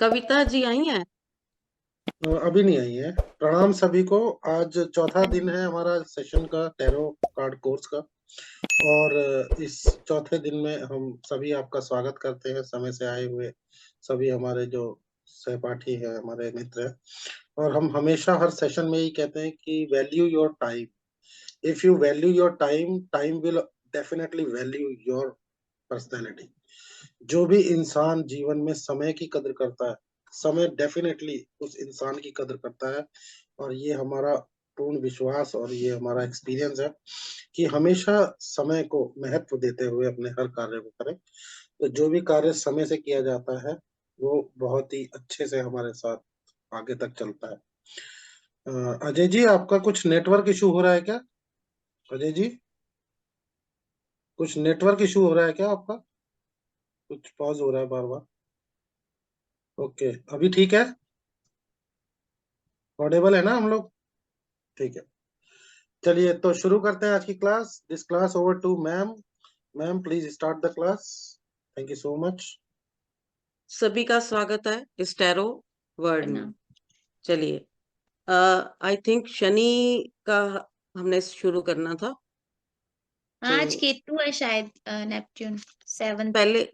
कविता जी आई हैं? अभी नहीं आई है। प्रणाम सभी को। आज चौथा दिन है हमारा सेशन का, टैरो कार्ड कोर्स का। और इस चौथे दिन में हम सभी आपका स्वागत करते हैं, समय से आए हुए सभी हमारे जो सहपाठी हैं, हमारे मित्र हैं। और हम हमेशा हर सेशन में यही कहते हैं कि value your time. If you value your time, time will definitely value your personality. जो भी इंसान जीवन में समय की कदर करता है, समय डेफिनेटली उस इंसान की कदर करता है। और ये हमारा पूर्ण विश्वास और ये हमारा एक्सपीरियंस है कि हमेशा समय को महत्व देते हुए अपने हर कार्य को करें। तो जो भी कार्य समय से किया जाता है वो बहुत ही अच्छे से हमारे साथ आगे तक चलता है। अजय जी, आपका कुछ नेटवर्क इशू हो रहा है क्या? अजय जी, कुछ नेटवर्क इशू हो रहा है क्या आपका? कुछ पॉज हो रहा है बार बार। ओके, अभी ठीक है? ऑडेबल है ना हम लोग? ठीक है। चलिए तो शुरू करते हैं आज की class. This class over to ma'am. Ma'am please start the class. Thank you so much. सभी का स्वागत है इस टैरो वर्ड में। प्रणाम। चलिए, आई थिंक शनि का हमने शुरू करना था। तो आज केतु है शायद, नेपच्यून 7। पहले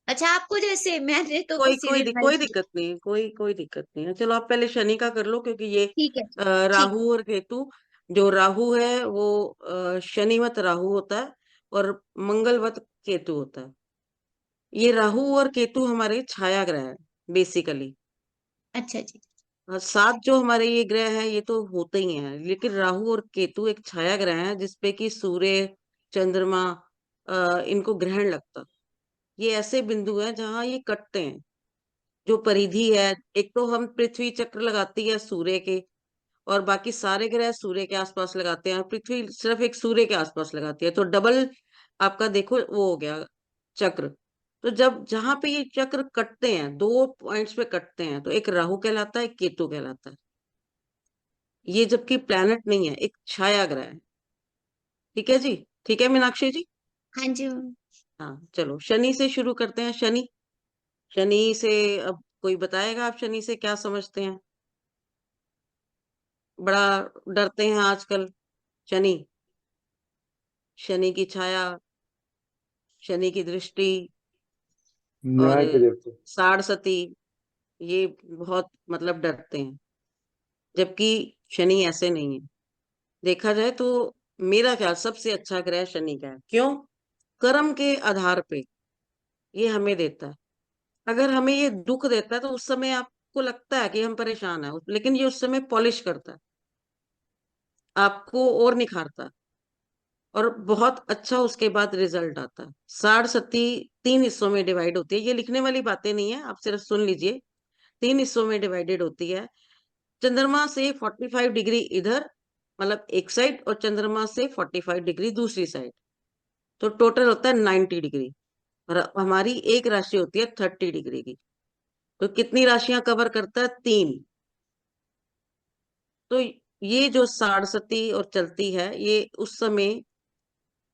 अच्छा, आपको जैसे मैंने तो कोई कोई सीरियल कोई वाइज। दिक्कत नहीं है, कोई दिक्कत नहीं है। चलो आप पहले शनि का कर लो, क्योंकि ये ठीक है। ठीक। राहु और केतु। जो राहु है वो शनिवत राहु होता है और मंगलवत केतु होता है। ये राहु और केतु हमारे छाया ग्रह है बेसिकली। अच्छा जी। सात जो हमारे ये ग्रह हैं ये तो होते ही हैं, लेकिन राहु और केतु एक छाया ग्रह है जिसपे कि सूर्य, चंद्रमा, इनको ग्रहण लगता है। ये ऐसे बिंदु हैं जहां ये कटते हैं। जो परिधि है, एक तो हम पृथ्वी चक्र लगाती है सूर्य के, और बाकी सारे ग्रह सूर्य के आसपास लगाते हैं, और पृथ्वी सिर्फ एक सूर्य के आसपास लगाती है। तो डबल आपका देखो वो हो गया चक्र। तो जब जहां पे ये चक्र कटते हैं, दो पॉइंट्स पे कटते हैं, तो एक राहु कहलाता है, एक केतु कहलाता है। ये जबकि प्लैनेट नहीं है, एक छाया ग्रह है। ठीक है जी? ठीक है मीनाक्षी जी? हाँ जी। हाँ, चलो शनि से शुरू करते हैं। शनि, शनि से अब कोई बताएगा आप शनि से क्या समझते हैं? बड़ा डरते हैं आजकल शनि, शनि की छाया, शनि की दृष्टि और न्याय के देवते। साढ़ सती, ये बहुत मतलब डरते हैं। जबकि शनि ऐसे नहीं है। देखा जाए तो मेरा ख्याल सबसे अच्छा ग्रह शनि का है। क्यों? कर्म के आधार पे ये हमें देता है। अगर हमें ये दुख देता है तो उस समय आपको लगता है कि हम परेशान हैं, लेकिन ये उस समय पॉलिश करता है, आपको और निखारता है, और बहुत अच्छा उसके बाद रिजल्ट आता है। साढ़ सती तीन हिस्सों में डिवाइड होती है। ये लिखने वाली बातें नहीं है, आप सिर्फ सुन लीजिए। तीन हिस्सों में डिवाइडेड होती है। चंद्रमा से 45 डिग्री इधर, मतलब एक साइड, और चंद्रमा से 45 डिग्री दूसरी साइड। तो टोटल होता है 90 डिग्री। और हमारी एक राशि होती है 30 डिग्री की। तो कितनी राशियां कवर करता है? तीन। तो ये जो साढ़ और चलती है, ये उस समय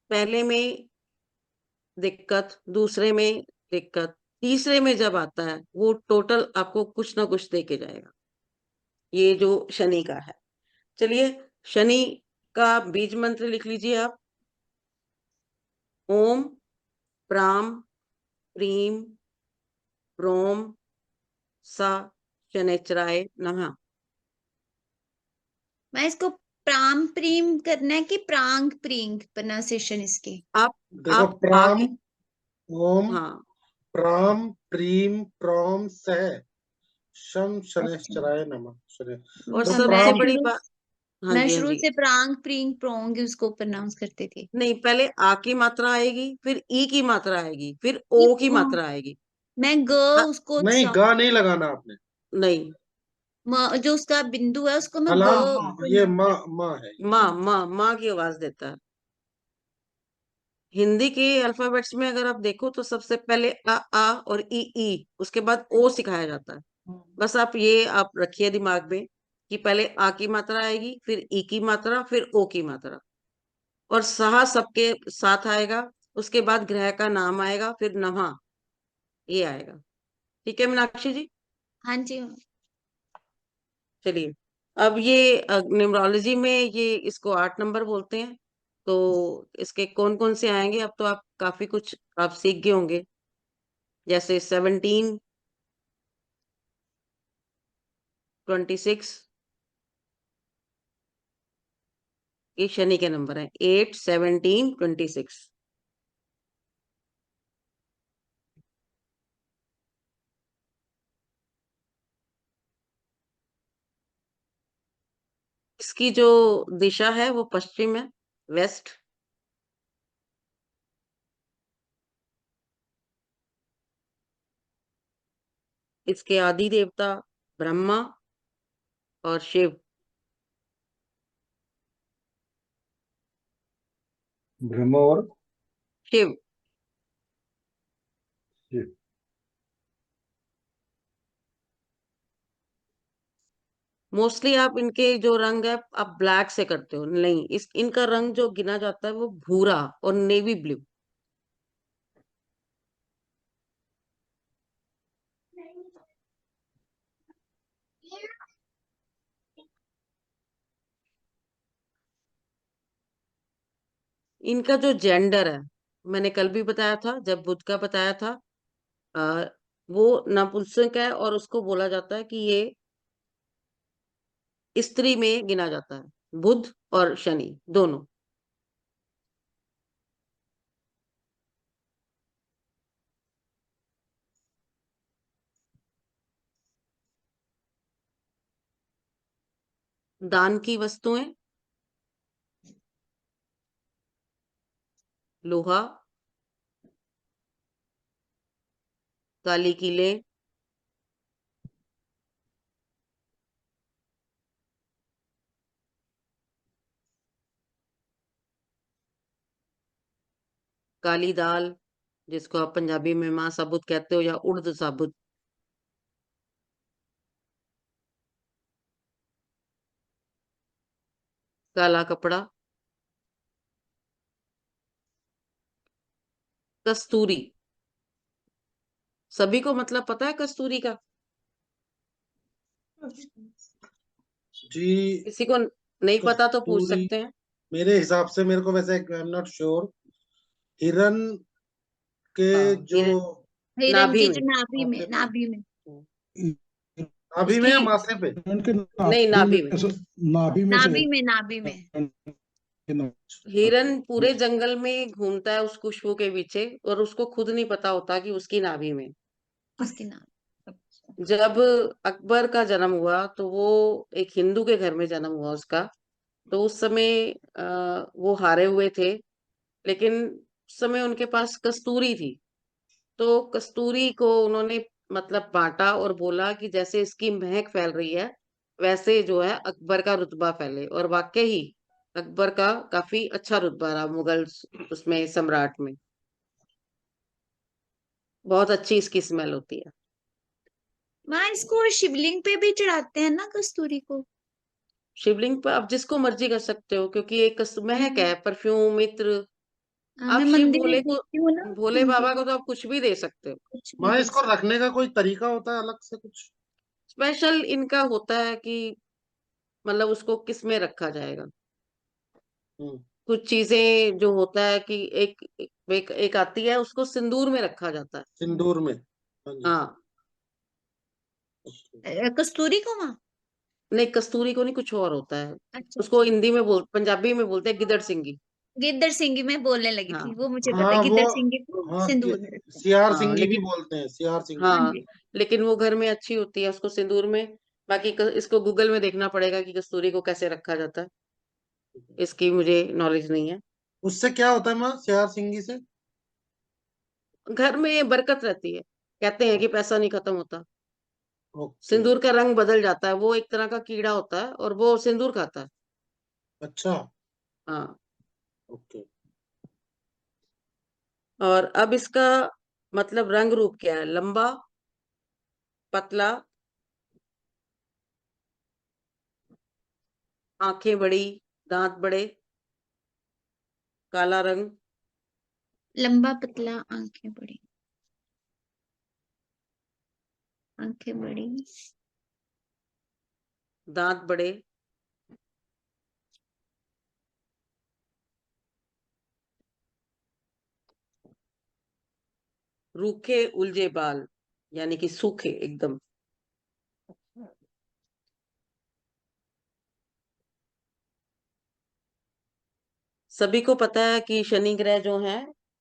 पहले में दिक्कत, दूसरे में दिक्कत, तीसरे में जब आता है वो टोटल आपको कुछ ना कुछ दे के जाएगा। ये जो शनि का है। चलिए, शनि का बीज मंत्र लिख लीजिए आप। ओम प्राम प्रीम प्रोम सा शनैचराय नमः। मैं इसको प्राम प्रीम करना है कि प्रांग प्रींग प्रोनाउंसिएशन इसकी? आप देखो, आप प्राम, आगे। ओम, हाँ, प्राम, प्रीम, प्रॉम, सह, शम अच्छा। शनैश्चराय नमः। और तो सबसे प्राम, बड़ी बात। हाँ मैं जी, हाँ शुरू जी। से प्रांग प्रींग प्रोंग उसको प्रोनाउंस करते थे। नहीं, पहले आ की मात्रा आएगी, फिर ई की मात्रा आएगी, फिर ये, ओ की मात्रा आएगी। मैं ग आ, उसको नहीं, गा नहीं लगाना आपने। नहीं, जो उसका बिंदु है उसको मैं ग हलाम, ये pronounce माँ, करती माँ है ये। माँ माँ माँ की आवाज देता है। हिंदी के अल्फाबेट्स में अगर आप देखो तो सबसे पहले आ और ई, उसके बाद ओ सिखाया जाता है। बस आप रखिए दिमाग में कि पहले आ की मात्रा आएगी, फिर ई की मात्रा, फिर ओ की मात्रा, और सहा सबके साथ आएगा। उसके बाद ग्रह का नाम आएगा, फिर नमः। ये आएगा। ठीक है मीनाक्षी जी। हाँ जी मैम। चलिए, अब ये न्यूमरोलॉजी में ये इसको 8 नंबर बोलते हैं। तो इसके कौन कौन से आएंगे, अब तो आप काफी कुछ आप सीख गए होंगे। जैसे 17, 26, ये शनि के नंबर है। 8, 17, 26। इसकी जो दिशा है वो पश्चिम है, वेस्ट। इसके आदि देवता ब्रह्मा और शिव। ब्रह्मा और शिव। शिव। मोस्टली आप इनके जो रंग है आप ब्लैक से करते हो, नहीं, इस इनका रंग जो गिना जाता है वो भूरा और नेवी ब्लू। इनका जो जेंडर है, मैंने कल भी बताया था जब बुध का बताया था, आ, वो नपुंसक है और उसको बोला जाता है कि ये स्त्री में गिना जाता है, बुध और शनि दोनों। दान की वस्तुएं, लोहा, काली कीले, काली दाल, जिसको आप पंजाबी में मां साबुत कहते हो या उड़द साबुत, काला कपड़ा, कस्तूरी। सभी को मतलब पता है कस्तूरी का? जी, किसी को नहीं पता तो पूछ कस्तूरी सकते हैं। मेरे हिसाब से, मेरे को वैसे आई एम नॉट श्योर, हिरन के हाँ, जो हिरन नाभि की में। जो नाभि में, माथे पे, नाभि में। नाभि में इसकी, या माथे पे? हिरण के नहीं, नाभि नाभि में। में से, नाभि में से नाभि में, नाभि में। हिरण के हिरन नाभि पूरे जंगल में घूमता है उस खुशबू के पीछे और उसको खुद नहीं पता होता कि उसकी नाभि में। उसकी नाभि। अच्छा। जब अकबर का जन्म हुआ तो वो एक हिंदू के घर में जन्म हुआ उसका। तो उस समय वो हारे हुए थे, लेकिन उस समय उनके पास कस्तूरी थी। तो कस्तूरी को उन्होंने मतलब बांटा और बोला कि जैसे इसकी महक फैल रही है वैसे जो है अकबर का रुतबा फैले, और वाकई ही अकबर का काफी अच्छा रुतबा रहा मुगल उसमें सम्राट में। बहुत अच्छी इसकी स्मेल होती है। माँ, इसको शिवलिंग पे भी चढ़ाते हैं ना कस्तूरी को? शिवलिंग पर आप जिसको मर्जी कर सकते हो, क्योंकि एक महक है, परफ्यूम, इत्र। मैं आप शिव मंदिर में भोले को, देखती हूँ ना, भोले उनके बाबा को तो आप कुछ भी दे सकते हो। कुछ भी माँ, दे इसको सकते। रखने का कोई तरीका होता है अलग से कुछ? स्पेशल इनका होता है कि मतलब उसको किस में रखा जाएगा। हम्म। कुछ चीजें जो होता है कि एक आती है उसको सिंदूर में रखा जाता है। सिंदूर में, हाँ जी। हाँ, कस्तूरी को माँ? नहीं, कस्तूरी को नहीं, कुछ और होता है। अच्छा उसको अच्छा। हिंदी में पंजाबी में बोलते हैं गिदड़ सिंगी। गिद्दड़ सिंगी मैं बोलने लगी हाँ, थी, वो मुझे पता है, हाँ वो, गिद्दड़ सिंगी को हाँ सिंदूर में रखते हैं। सियार हाँ, सिंगी भी लेकिन, बोलते हैं, सियार सिंगी। हाँ हाँ, जी। लेकिन वो घर में अच्छी होती है उसको सिंदूर में। बाकी इसको गूगल में देखना पड़ेगा कि कस्तूरी को कैसे रखा जाता है। इसकी मुझे नॉलेज नहीं है। उससे क्या होता है माँ, सियार सिंगी से? घर में बरकत रहती है, कहते हैं कि पैसा नहीं खत्म होता। ओके। सिंदूर का रंग बदल जाता है, वो एक तरह का कीड़ा होता है और वो सिंदूर खाता है। अच्छा। हाँ। ओके। और अब इसका मतलब रंग रूप क्या है? लंबा, पतला, आंखें बड़ी, दांत बड़े, काला रंग। लंबा पतला आंखें बड़ी। आंखें बड़ी, दांत बड़े, रूखे उलझे बाल, यानी कि सूखे एकदम। सभी को पता है कि शनि ग्रह जो है,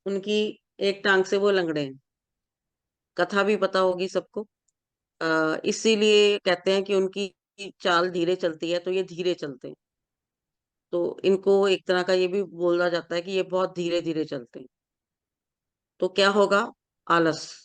उनकी एक टांग से वो लंगड़े हैं। कथा भी पता होगी सबको। इसीलिए कहते हैं कि उनकी चाल धीरे चलती है, तो ये धीरे चलते हैं। तो इनको एक तरह का ये भी बोला जाता है कि ये बहुत धीरे धीरे चलते हैं। तो क्या होगा? आलस।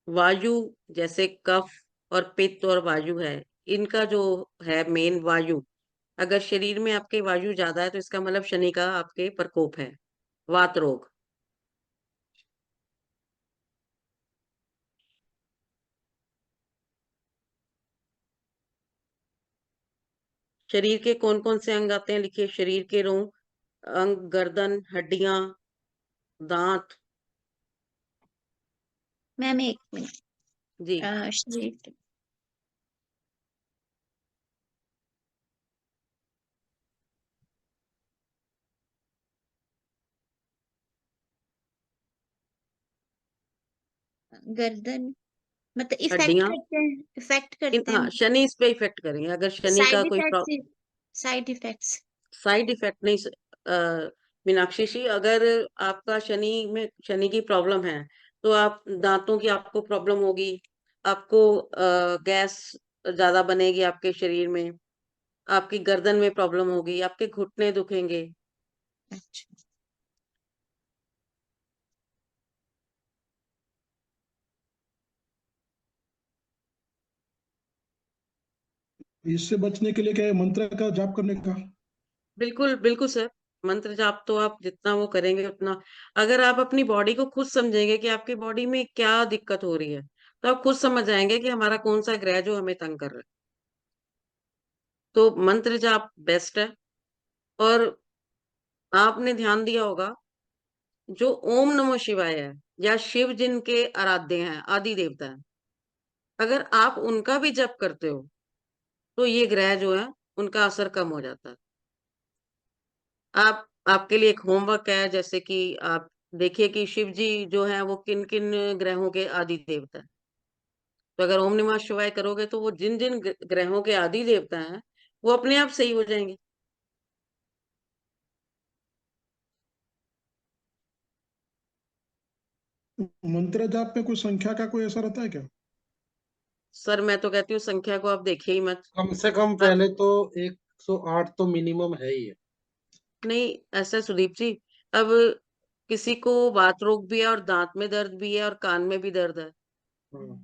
वायु, जैसे कफ और पित्त और वायु है, इनका जो है मेन वायु। अगर शरीर में आपके वायु ज्यादा है तो इसका मतलब शनि का आपके प्रकोप है। वात रोग। शरीर के कौन कौन से अंग आते हैं, लिखिए। शरीर के रोग, अंग, गर्दन, हड्डियां, दांत। मैम एक मिनट। जी। शरीर, गर्दन, मतलब इफेक्ट हड्डियां। करते हैं, इफेक्ट करते हाँ, हैं। शनि इस पे इफेक्ट करेंगे। अगर शनि का साइड कोई effects, side effects. Side effect नहीं। मीनाक्षी जी, अगर आपका शनि की प्रॉब्लम है, तो आप दांतों की आपको प्रॉब्लम होगी। आपको गैस ज्यादा बनेगी आपके शरीर में। आपकी गर्दन में प्रॉब्लम होगी, आपके घुटने दुखेंगे। अच्छा, इससे बचने के लिए क्या है, मंत्र का जाप करने का? बिल्कुल बिल्कुल सर। मंत्र जाप तो आप जितना वो करेंगे उतना। अगर आप अपनी बॉडी को खुद समझेंगे कि आपकी बॉडी में क्या दिक्कत हो रही है, तो आप खुद समझ जाएंगे कि हमारा कौन सा ग्रह जो हमें तंग कर रहा है। तो मंत्र जाप बेस्ट है। और आपने ध्यान दिया होगा, जो ओम नमः शिवाय है, या शिव जिनके आराध्य हैं, आदि देवता है, अगर आप उनका भी जप करते हो, तो ये ग्रह जो है उनका असर कम हो जाता है। आपके लिए एक होमवर्क है, जैसे कि आप देखिए कि शिव जी जो है वो किन किन ग्रहों के आदि देवता है। तो अगर ओम नमः शिवाय करोगे, तो वो जिन जिन ग्रहों के आदि देवता हैं, वो अपने आप सही हो जाएंगे। मंत्र जाप में कोई संख्या का कोई ऐसा रहता है क्या? सर मैं तो कहती हूँ संख्या को आप देखिए ही मत। कम से कम आप पहले तो 108 तो मिनिमम है ही है। नहीं, ऐसा सुदीप जी, अब किसी को वात रोग भी है और दांत में दर्द भी है और कान में भी दर्द है। हाँ,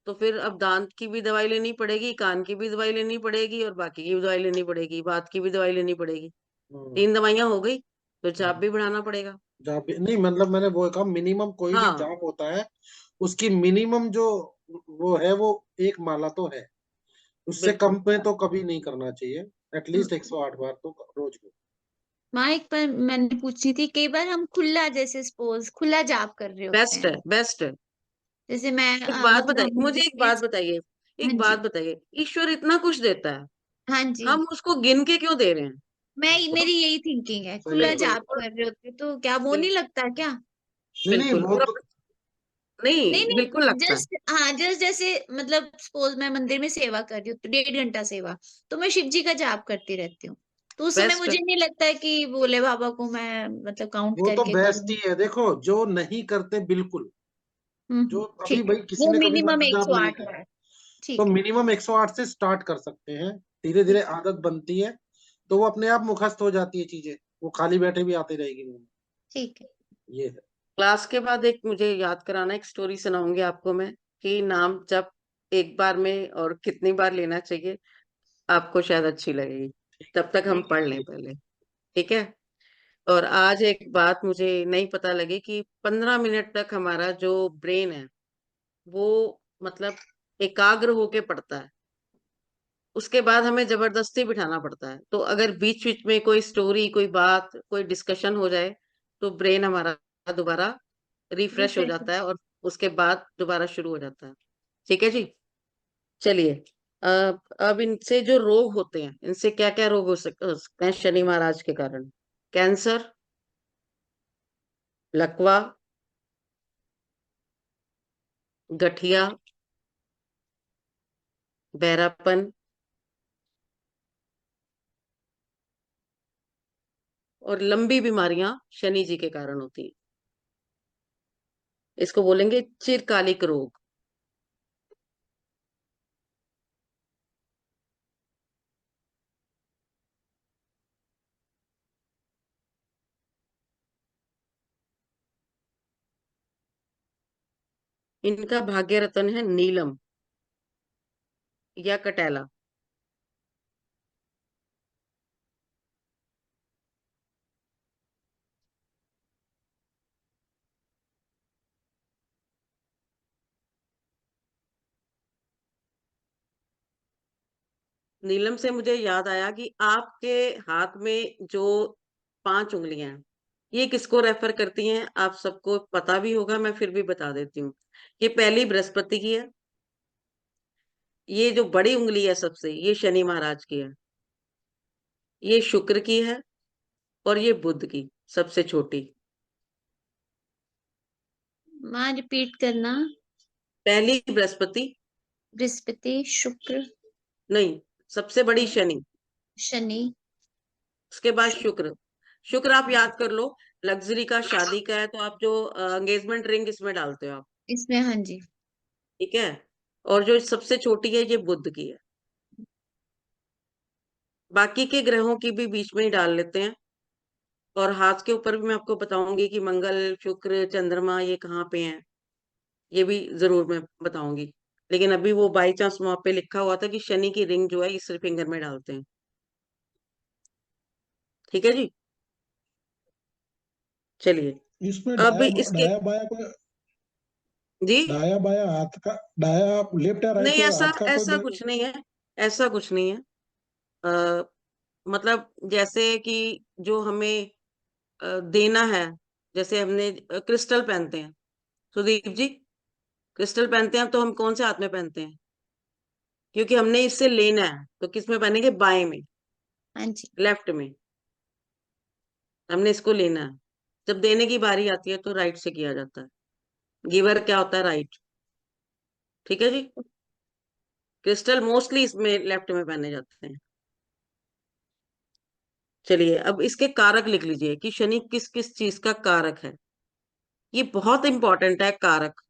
तो फिर अब दांत की भी दवाई लेनी पड़ेगी, कान की भी दवाई लेनी पड़ेगी, और बाकी की भी दवाई लेनी पड़ेगी, वात की भी दवाई लेनी पड़ेगी। हाँ, 3 दवाइयां हो गई। तो हाँ। जाप भी बढ़ाना पड़ेगा। जाप नहीं, मतलब मैंने वो कहा मिनिमम कोई भी हाँ, जाप होता है, उसकी मिनिमम जो वो है वो एक माला तो है। उससे बिल्कुल। कम पे तो कभी नहीं करना चाहिए। एटलीस्ट 108 बार तो रोज में। वहाँ एक पर मैंने पूछी थी, कई बार हम खुला, जैसे सपोज खुला जाप कर रहे होते बेस्ट है, हैं, बेस्ट है। जैसे मैं एक बात मतलब बताइए, हम मुझे मंदिर एक में। बात बताइए। हाँ एक बात जी, बताइए, ईश्वर इतना कुछ देता है, हाँ जी। हम उसको गिन के क्यों दे रहे हैं? मेरी यही थिंकिंग है, सही खुला बात बिल्कुल। है। जाप कर रहे होते तो क्या वो बिल, नहीं लगता क्या? नहीं नहीं, बिल्कुल। वो और तो नहीं नहीं, बिल्कुल नहीं, लगता है। जस्ट हाँ, जस्ट जैसे मतलब सपोज मैं मंदिर में सेवा कर रही हूँ तो 1.5 घंटा सेवा, तो मैं शिव जी का जाप करती रहती हूँ। तो उस समय बेस्ट है। मुझे नहीं लगता है कि भोले बाबा को मैं मतलब काउंट वो तो करके बेस्ट करूँ। ही है। देखो, जो नहीं करते बिल्कुल, जो अभी ठीक है। भाई किसी वो ने कभी मिनिमम मंत्र एक जाप सौ नहीं आठ किया, बार तो ठीक है। मिनिमम 108 से स्टार्ट कर सकते हैं। धीरे धीरे ठीक है। आदत बनती है, तो वो अपने आप मुखस्त हो जाती है चीजें। वो खाली बैठे भी आती रहेगी मुंह में। ठीक है। ये है। क्लास के बाद एक मुझे याद कराना, एक स्टोरी सुनाऊंगी आपको मैं, कि नाम जब एक बार में और कितनी बार लेना चाहिए, आपको शायद अच्छी लगेगी। तब तक हम ठीक है। पढ़ लें पहले। ठीक है। और आज एक बात मुझे नहीं पता लगी कि 15 मिनट तक हमारा जो ब्रेन है वो मतलब एकाग्र होके पढ़ता है। उसके बाद हमें जबरदस्ती बिठाना पड़ता है। तो अगर बीच बीच में कोई स्टोरी, कोई बात, कोई डिस्कशन हो जाए तो ब्रेन हमारा दोबारा रिफ्रेश हो रिफ्रेश। जाता है और उसके बाद दोबारा शुरू हो जाता है। ठीक है जी। चलिए, अब इनसे जो रोग होते हैं, इनसे क्या क्या रोग हो सकते हैं शनि महाराज के कारण? कैंसर, लकवा, गठिया, बहरापन और लंबी बीमारियां शनि जी के कारण होती है। इसको बोलेंगे चिरकालिक रोग। इनका भाग्य रत्न है नीलम या कटैला। नीलम से मुझे याद आया कि आपके हाथ में जो 5 उंगलियां हैं, ये किसको रेफर करती हैं? आप सबको पता भी होगा, मैं फिर भी बता देती हूँ। ये पहली बृहस्पति की है, ये जो बड़ी उंगली है सबसे, ये शनि महाराज की है, ये शुक्र की है और ये बुध की सबसे छोटी। माँ रिपीट करना। पहली बृहस्पति, बृहस्पति, शुक्र, नहीं, सबसे बड़ी शनि, शनि, उसके बाद शुक्र। शुक्र। शुक्र आप याद कर लो, लग्जरी का, शादी का है तो आप जो एंगेजमेंट रिंग इसमें डालते हो आप। इसमें हाँ जी। ठीक है। और जो सबसे छोटी है ये बुध की है। बाकी के ग्रहों की भी बीच में ही डाल लेते हैं। और हाथ के ऊपर भी मैं आपको बताऊंगी कि मंगल, शुक्र, चंद्रमा ये कहाँ पे हैं, ये भी जरूर मैं बताऊंगी। लेकिन अभी वो बाई चांस वहां पे लिखा हुआ था कि शनि की रिंग जो है इस फिंगर में डालते हैं। ठीक है जी। चलिए, इसमें अब इसके, डाया बाया को, जी, दाया बाया हाथ का, दाया लेफ्ट या राइट नहीं, ऐसा हाथ का कोई ऐसा कुछ नहीं है, ऐसा कुछ नहीं है। आ, मतलब जैसे कि जो हमें देना है, जैसे हमने क्रिस्टल पहनते हैं, सुदीप जी, क्रिस्टल पहनते हैं तो हम कौन से हाथ में पहनते हैं? क्योंकि हमने इससे लेना है तो किस में पहनेंगे? बाएं में, हाँ जी। लेफ्ट में। हमने इसको लेना है। जब देने की बारी आती है तो राइट से किया जाता है। गिवर क्या होता है? राइट। ठीक है जी। क्रिस्टल मोस्टली इसमें लेफ्ट में पहने जाते हैं। चलिए, अब इसके कारक लिख लीजिए कि शनि किस किस चीज का कारक है। ये बहुत इंपॉर्टेंट है कारक,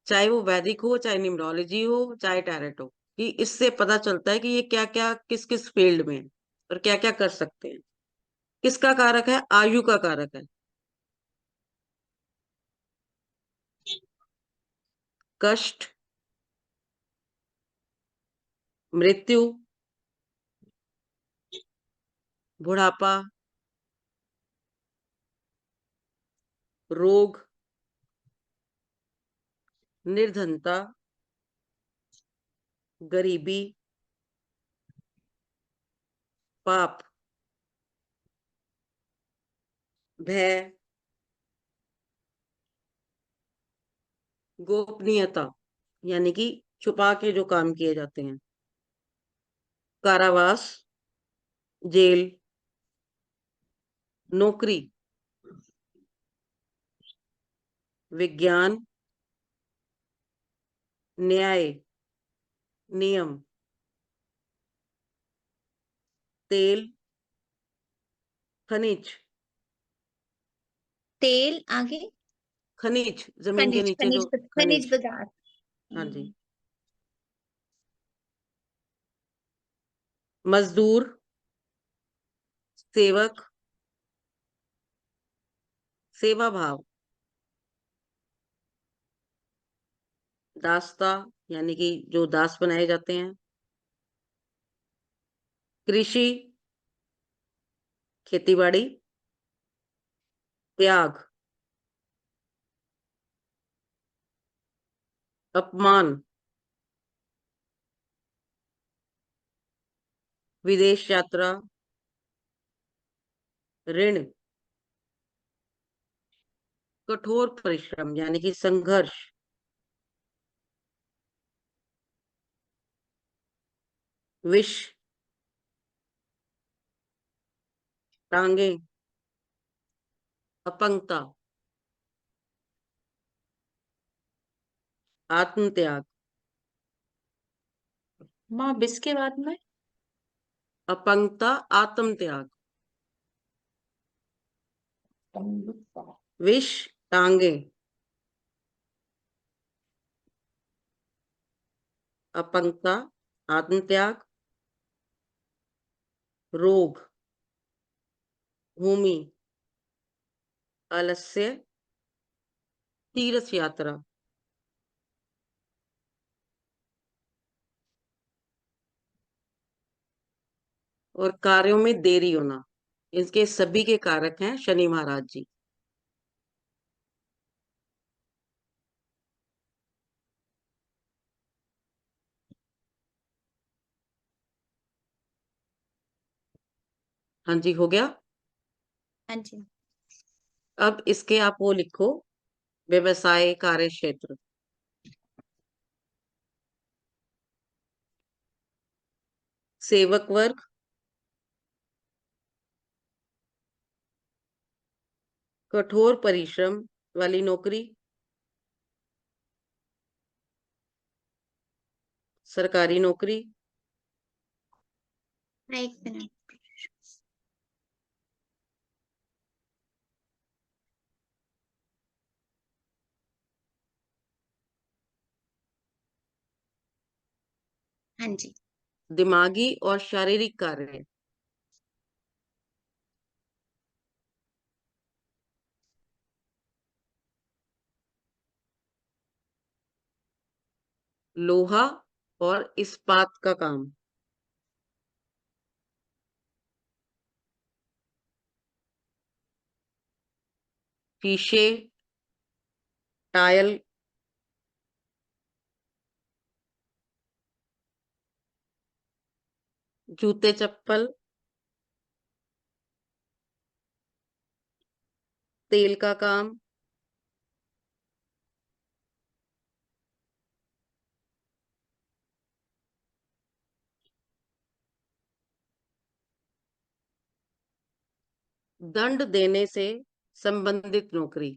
चाहे वो वैदिक हो, चाहे न्यूमरोलॉजी हो, चाहे टैरेट हो, कि इससे पता चलता है कि ये क्या क्या किस किस फील्ड में है और क्या क्या कर सकते हैं। किसका कारक है? आयु का कारक है। कष्ट, मृत्यु, बुढ़ापा, रोग, निर्धनता, गरीबी, पाप, भय, गोपनीयता, यानी कि छुपा के जो काम किए जाते हैं, कारावास, जेल, नौकरी, विज्ञान, न्याय, नियम, तेल, खनिज, तेल आगे। खनिज, जमीन के खनिज, नीचे जो खनिज, खनिज खनिज। पदार्थ। हाँ जी। मजदूर, सेवक, सेवा भाव, दासता, यानी कि जो दास बनाए जाते हैं, कृषि, खेतीबाड़ी, त्याग, अपमान, विदेश यात्रा, ऋण, कठोर परिश्रम यानी कि संघर्ष, विष, टांगे, अपंगता, आत्मत्याग, माँ बिस के बाद में अपंगता, आत्मत्याग, विष, टांगे, अपंगता, आत्मत्याग, रोग, भूमि, आलस्य, तीर्थ यात्रा, और कार्यों में देरी होना। इसके सभी के कारक हैं शनि महाराज जी। हाँ जी, हो गया। हाँ जी। अब इसके आप वो लिखो, व्यवसाय, कार्य क्षेत्र, सेवक वर्ग, कठोर परिश्रम वाली नौकरी, सरकारी नौकरी, एक मिनट। हाँ जी। दिमागी और शारीरिक कार्य, लोहा और इस्पात का काम, शीशे, टायल, जूते चप्पल, तेल का काम, दंड देने से संबंधित नौकरी,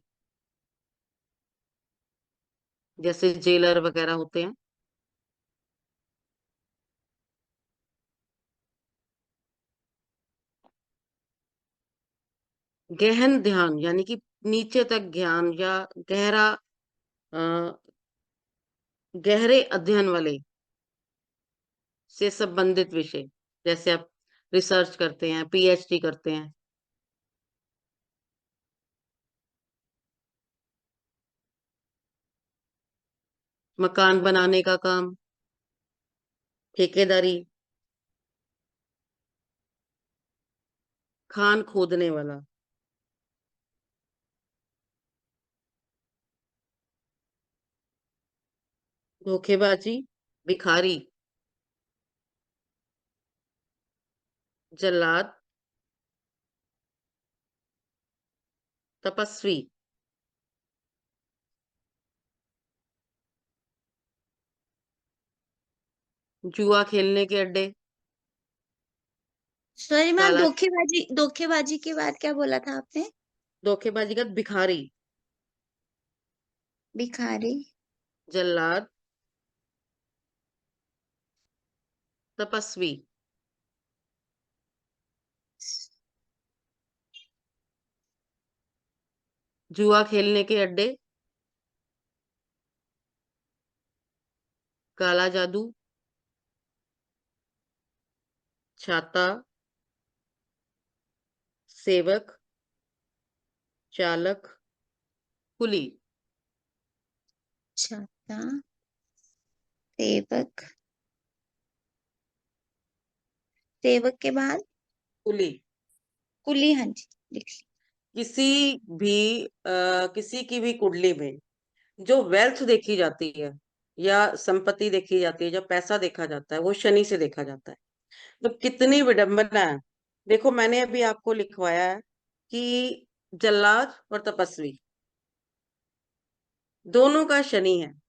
जैसे जेलर वगैरह होते हैं, गहन ध्यान यानी कि नीचे तक ज्ञान या गहरा अ, गहरे अध्ययन वाले से संबंधित विषय, जैसे आप रिसर्च करते हैं, पीएचडी करते हैं, मकान बनाने का काम, ठेकेदारी, खान खोदने वाला, धोखेबाजी, भिखारी, जल्लाद, तपस्वी, जुआ खेलने के अड्डे, सॉरी मैम, काला, धोखेबाजी के बाद क्या बोला था आपने? धोखेबाजी का भिखारी, भिखारी, जल्लाद, तपस्वी, जुआ खेलने के अड्डे, काला जादू, छाता, सेवक, चालक, कुली, छाता, सेवक, सेवक के बाद कुली, कुली। हाँ जी, लिख ली। किसी की भी कुंडली में जो वेल्थ देखी जाती है या संपत्ति देखी जाती है, जब पैसा देखा जाता है, वो शनि से देखा जाता है। तो कितनी विडंबना है। देखो, मैंने अभी आपको लिखवाया है कि जल्लाद और तपस्वी दोनों का शनि है।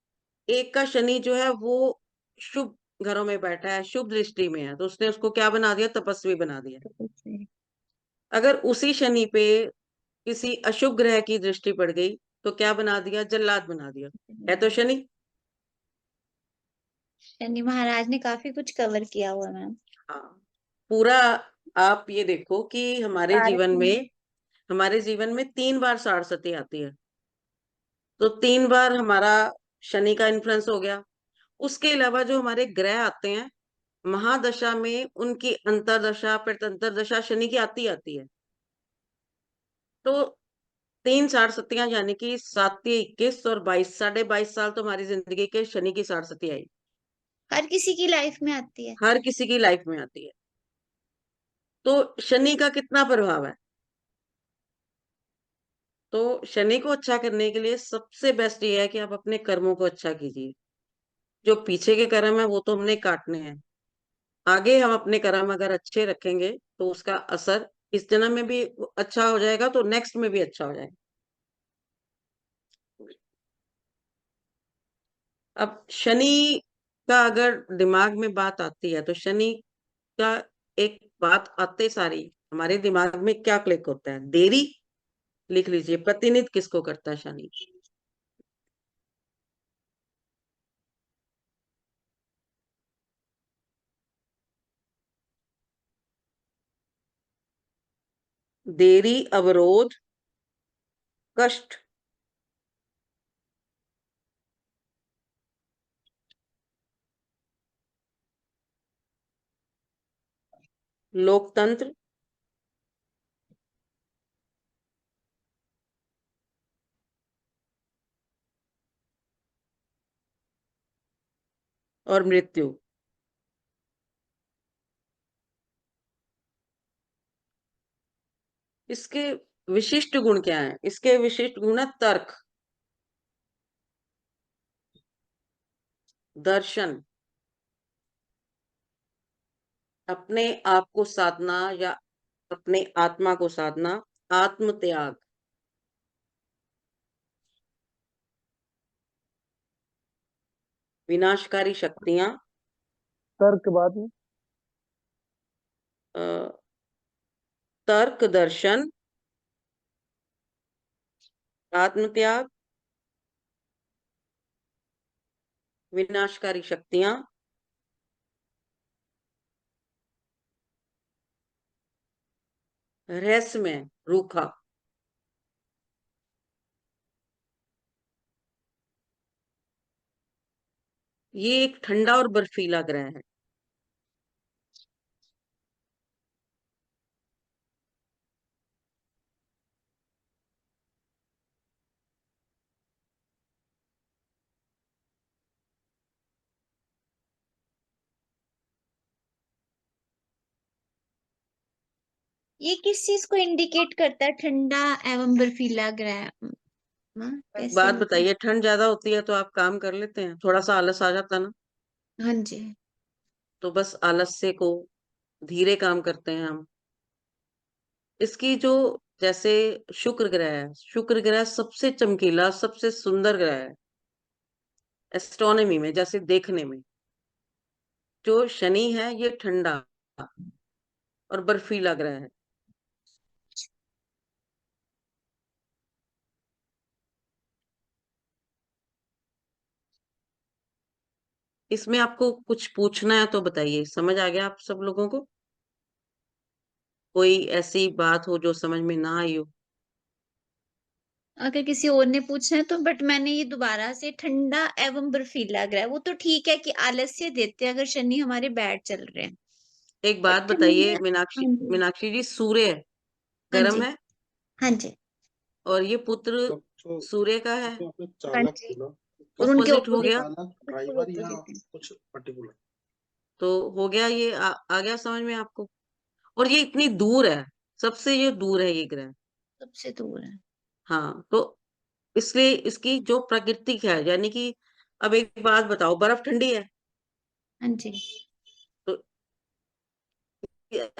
एक का शनि जो है वो शुभ घरों में बैठा है, शुभ दृष्टि में है, तो उसने उसको क्या बना दिया? तपस्वी बना दिया। अगर उसी शनि पे किसी अशुभ ग्रह की दृष्टि पड़ गई तो क्या बना दिया? जल्लाद बना दिया। है तो शनि। शनि महाराज ने काफी कुछ कवर किया हुआ है मैम। हाँ, पूरा। आप ये देखो कि हमारे जीवन में 3 बार साढ़ आती है, तो 3 बार हमारा शनि का इन्फ्लुएंस हो गया। उसके अलावा जो हमारे ग्रह आते हैं महादशा में, उनकी अंतरदशा प्रत्यंतर शनि की आती है। तो 3 साढ़ यानी कि 7 21 और 22 22.5 साल तो हमारी जिंदगी के शनि की साढ़ आई। हर किसी की लाइफ में आती है। हर किसी की लाइफ में आती है। तो शनि का कितना प्रभाव है? तो शनि को अच्छा करने के लिए सबसे बेस्ट ये है कि आप अपने कर्मों को अच्छा कीजिए। जो पीछे के कर्म है वो तो हमने काटने हैं। आगे हम अपने कर्म अगर अच्छे रखेंगे तो उसका असर इस जन्म में भी अच्छा हो जाएगा, तो नेक्स्ट में भी अच्छा हो जाएगा। अब शनि का अगर दिमाग में बात आती है तो शनि का एक बात आते सारी हमारे दिमाग में क्या क्लिक होता है? देरी। लिख लीजिए, प्रतिनिधित्व किसको करता है शनि? देरी, अवरोध, कष्ट, लोकतंत्र, और मृत्यु। इसके विशिष्ट गुण क्या हैं? इसके विशिष्ट गुण है तर्क, दर्शन, अपने आप को साधना या अपने आत्मा को साधना, आत्म त्याग, विनाशकारी शक्तियां, तर्क बाद में। अ, तर्क, दर्शन, आत्म त्याग, विनाशकारी शक्तियां, रहस्यमय, रूखा। ये एक ठंडा और बर्फीला ग्रह है। ये किस चीज को इंडिकेट करता है, ठंडा एवं बर्फीला ग्रह? एक कैसे बात मतलब? बताइए, ठंड ज्यादा होती है तो आप काम कर लेते हैं? थोड़ा सा आलस आ जाता ना? हाँ जी। तो बस आलस्य को धीरे काम करते हैं हम। इसकी जो, जैसे शुक्र ग्रह है, शुक्र ग्रह सबसे चमकीला, सबसे सुंदर ग्रह है एस्ट्रोनॉमी में, जैसे देखने में। जो शनि है ये ठंडा और बर्फीला ग्रह है। इसमें आपको कुछ पूछना है तो बताइए। समझ आ गया आप सब लोगों को? कोई ऐसी बात हो जो समझ में ना आई हो? अगर किसी और ने पूछना है तो, बट मैंने ये दोबारा से, ठंडा एवं बर्फीला ग्रह, वो तो ठीक है कि आलस्य देते हैं अगर शनि हमारे बैड चल रहे हैं। एक बट बात बताइए ठंडा। मीनाक्षी, हाँ जी। मीनाक्षी जी, सूर्य हाँ गर्म जी। है हाँ जी। और ये पुत्र तो सूर्य का है, तो आपने हाँ चालक जी। बोला, और उनके ऑपोजिट हो ऑपोजिट। गया। चालक, बिल्कुल ड्राइवर या ऑपोजिट है। कुछ पर्टिकुलर? तो हो गया ये, आ गया समझ में आपको? और ये इतनी दूर है, सबसे ये दूर है ये ग्रह। सबसे दूर है। हाँ, तो इसलिए इसकी जो प्रकृति है, यानी कि अब एक बात बताओ, बर्फ ठंडी है, हाँ जी। तो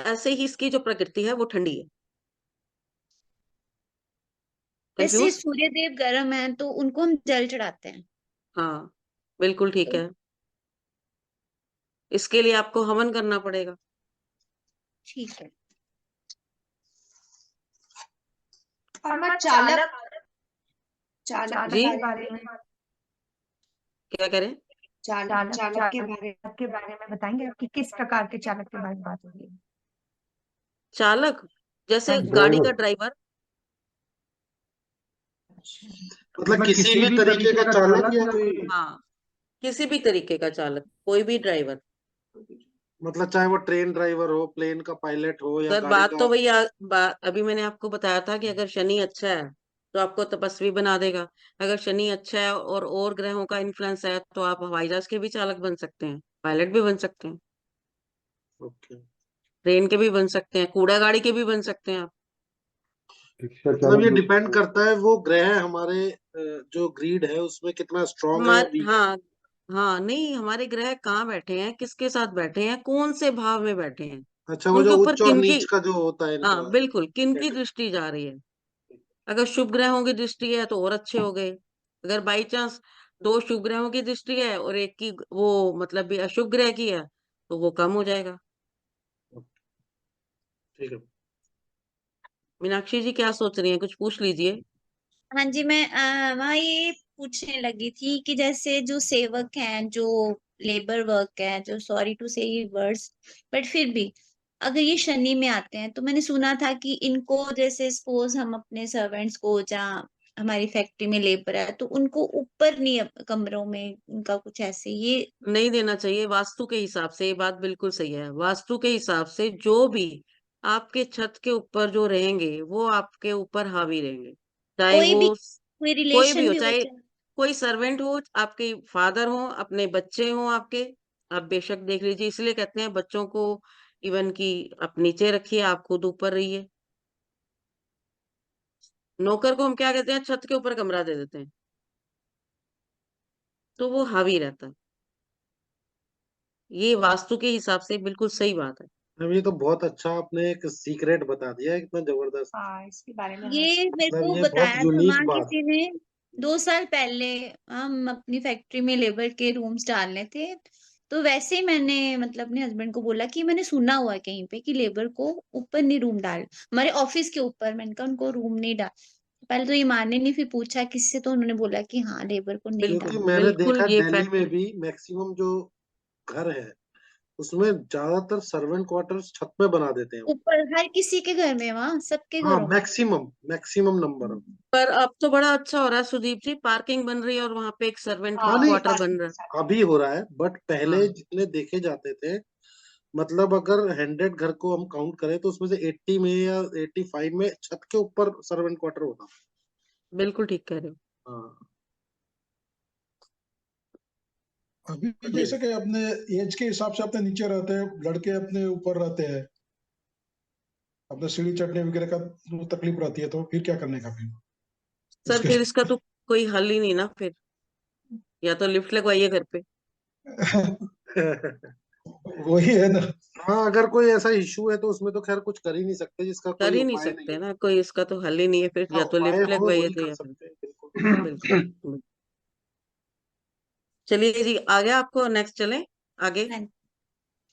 ऐसे ही इसकी जो प्रकृति है वो ठंडी है। वैसे कंफ्यूज? सूर्य देव गर्म है तो उनको हम जल चढ़ाते हैं। हाँ, बिल्कुल ठीक तो है। इसके लिए आपको हवन करना पड़ेगा। ठीक है। और मैं चालक जी, के बारे में क्या करें? चालक के बारे में बताएंगे आपकी किस प्रकार के चालक के बारे में बात हो रही है? चालक, जैसे हाँ जी। गाड़ी का ड्राइवर। ड्राइवर। मतलब किसी भी तरीके का चालक या कोई, हाँ, किसी भी तरीके का चालक, कोई भी ड्राइवर। मतलब चाहे वो ट्रेन ड्राइवर हो, प्लेन का पायलट हो या सर, गाड़ी बात का। तो वही अभी मैंने आपको बताया था कि अगर शनि अच्छा है तो आपको तपस्वी बना देगा। अगर शनि अच्छा है और ग्रहों का इन्फ्लुएंस है तो आप हवाई जहाज के भी चालक बन सकते हैं, पायलट भी बन सकते हैं, ओके। ट्रेन के भी बन सकते हैं, कूड़ा गाड़ी के भी बन सकते हैं आप। रिक्शा मतलब चालक ये जो डिपेंड करता है वो ग्रह हमारे जो ग्रीड है उसमें कितना स्ट्रांग है या हमारे, वीक है। हाँ, हाँ, नहीं, हमारे ग्रह कहाँ बैठे हैं, किसके साथ बैठे हैं, कौन से भाव में बैठे हैं, अच्छा, वो उनके जो ऊपर उच्च और किनकी, नीच का जो होता है इनका हाँ बिल्कुल, किनकी status। दृष्टि जा रही है। अगर शुभ ग्रहों की दृष्टि है तो और अच्छे हो गए। अगर बाई चांस दो शुभ ग्रहों की दृष्टि है और एक की वो मतलब भी अशुभ ग्रह की है तो वो कम हो जाएगा। ठीक है। मीनाक्षी जी क्या सोच रही हैं, कुछ पूछ लीजिए। हाँ जी, मैं वहाँ ये पूछने लगी थी कि जैसे जो सेवक हैं, जो लेबर वर्क है, जो सॉरी टू से ये वर्ड्स, बट फिर भी अगर ये शनि में आते हैं तो मैंने सुना था कि इनको जैसे सपोज हम अपने सर्वेंट्स को, जहाँ हमारी फैक्ट्री में लेबर है तो उनको ऊपर नहीं कमरों में उनका कुछ ऐसे ये। नहीं देना चाहिए, वास्तु के हिसाब से ये बात बिल्कुल सही है। वास्तु के हिसाब से जो भी आपके छत के ऊपर जो रहेंगे वो आपके ऊपर हावी रहेंगे, चाहे कोई भी वो कोई कोई भी रिलेशन हो, भी हो चाहे जाए। कोई सर्वेंट हो, आपके फादर हो, अपने बच्चे हो आपके, आप बेशक देख लीजिए। इसलिए कहते हैं बच्चों को इवन की आप नीचे रखिए, आप खुद ऊपर रहिए। नौकर को हम क्या कहते हैं, छत के ऊपर कमरा दे देते हैं तो वो हावी रहता है। ये वास्तु के हिसाब से बिल्कुल सही बात है। अब ये तो बहुत अच्छा आपने एक सीक्रेट बता दिया, कितना जबरदस्त। हाँ, इसके बारे में हमें ये मेरे मतलब को ये बहुत बताया था यूनिक वहां बात। किसी ने 2 साल पहले। हम अपनी फैक्ट्री में लेबर के रूम्स डालने थे, तो वैसे ही मैंने मतलब अपने हस्बैंड को बोला कि मैंने सुना हुआ है कहीं पे कि लेबर को ऊपर नहीं रूम डाल, हमारे ऑफिस के ऊपर। मैंने कहा उनको रूम नहीं डाल। पहले तो ये माने नहीं, फिर पूछा किससे तो उन्होंने बोला कि हाँ लेबर को नहीं बिल्कुल, क्योंकि डाल। मैंने बिल्कुल देखा ये दिल्ली फैक्ट। में भी मैक्सिमम जो घर है उसमें ज्यादातर सर्वेंट क्वार्टर्स छत में बना देते हैं वो। ऊपर हर किसी के घर में, वहां सबके हाँ, घरों में। Maximum maximum number. पर अब तो बड़ा अच्छा हो रहा है सुदीप जी, पार्किंग बन रही है और वहां पे एक सर्वेंट हाँ, हाँ, नहीं, क्वार्टर बन रहा है। अभी हो रहा है बट पहले हाँ, जितने देखे जाते थे, मतलब अगर 100 घर को हम काउंट करें तो उसमें से 80 में या 85 में छत के ऊपर सर्वेंट क्वार्टर होता बिल्कुल ठीक कह रहे हो। था। हाँ, अभी भी ये जैसे कि अपने एज के हिसाब से अपने नीचे रहते हैं, लड़के अपने ऊपर रहते हैं, अपने सीढ़ी चढ़ने वगैरह का जो तकलीफ रहती है, तो फिर क्या करने का फिर सर उसके फिर इसका तो कोई हल ही नहीं ना फिर, या तो लिफ्ट लगवाइए घर पे। वही है ना। हाँ, अगर कोई ऐसा इशू है तो उसमें तो खैर कुछ कर ही नहीं सकते, जिसका कर कोई ही नहीं उपाय नहीं सकते है। ना, कोई इसका तो हल ही नहीं है फिर, हाँ, या तो उपाय लिफ्ट हो लगवाइए वही तो कर या फिर। सकते हैं, बिल्कुल। बिल्कुल, बिल्कुल। चलिए जी, आ गया आपको, नेक्स्ट चलें आगे। हाँ।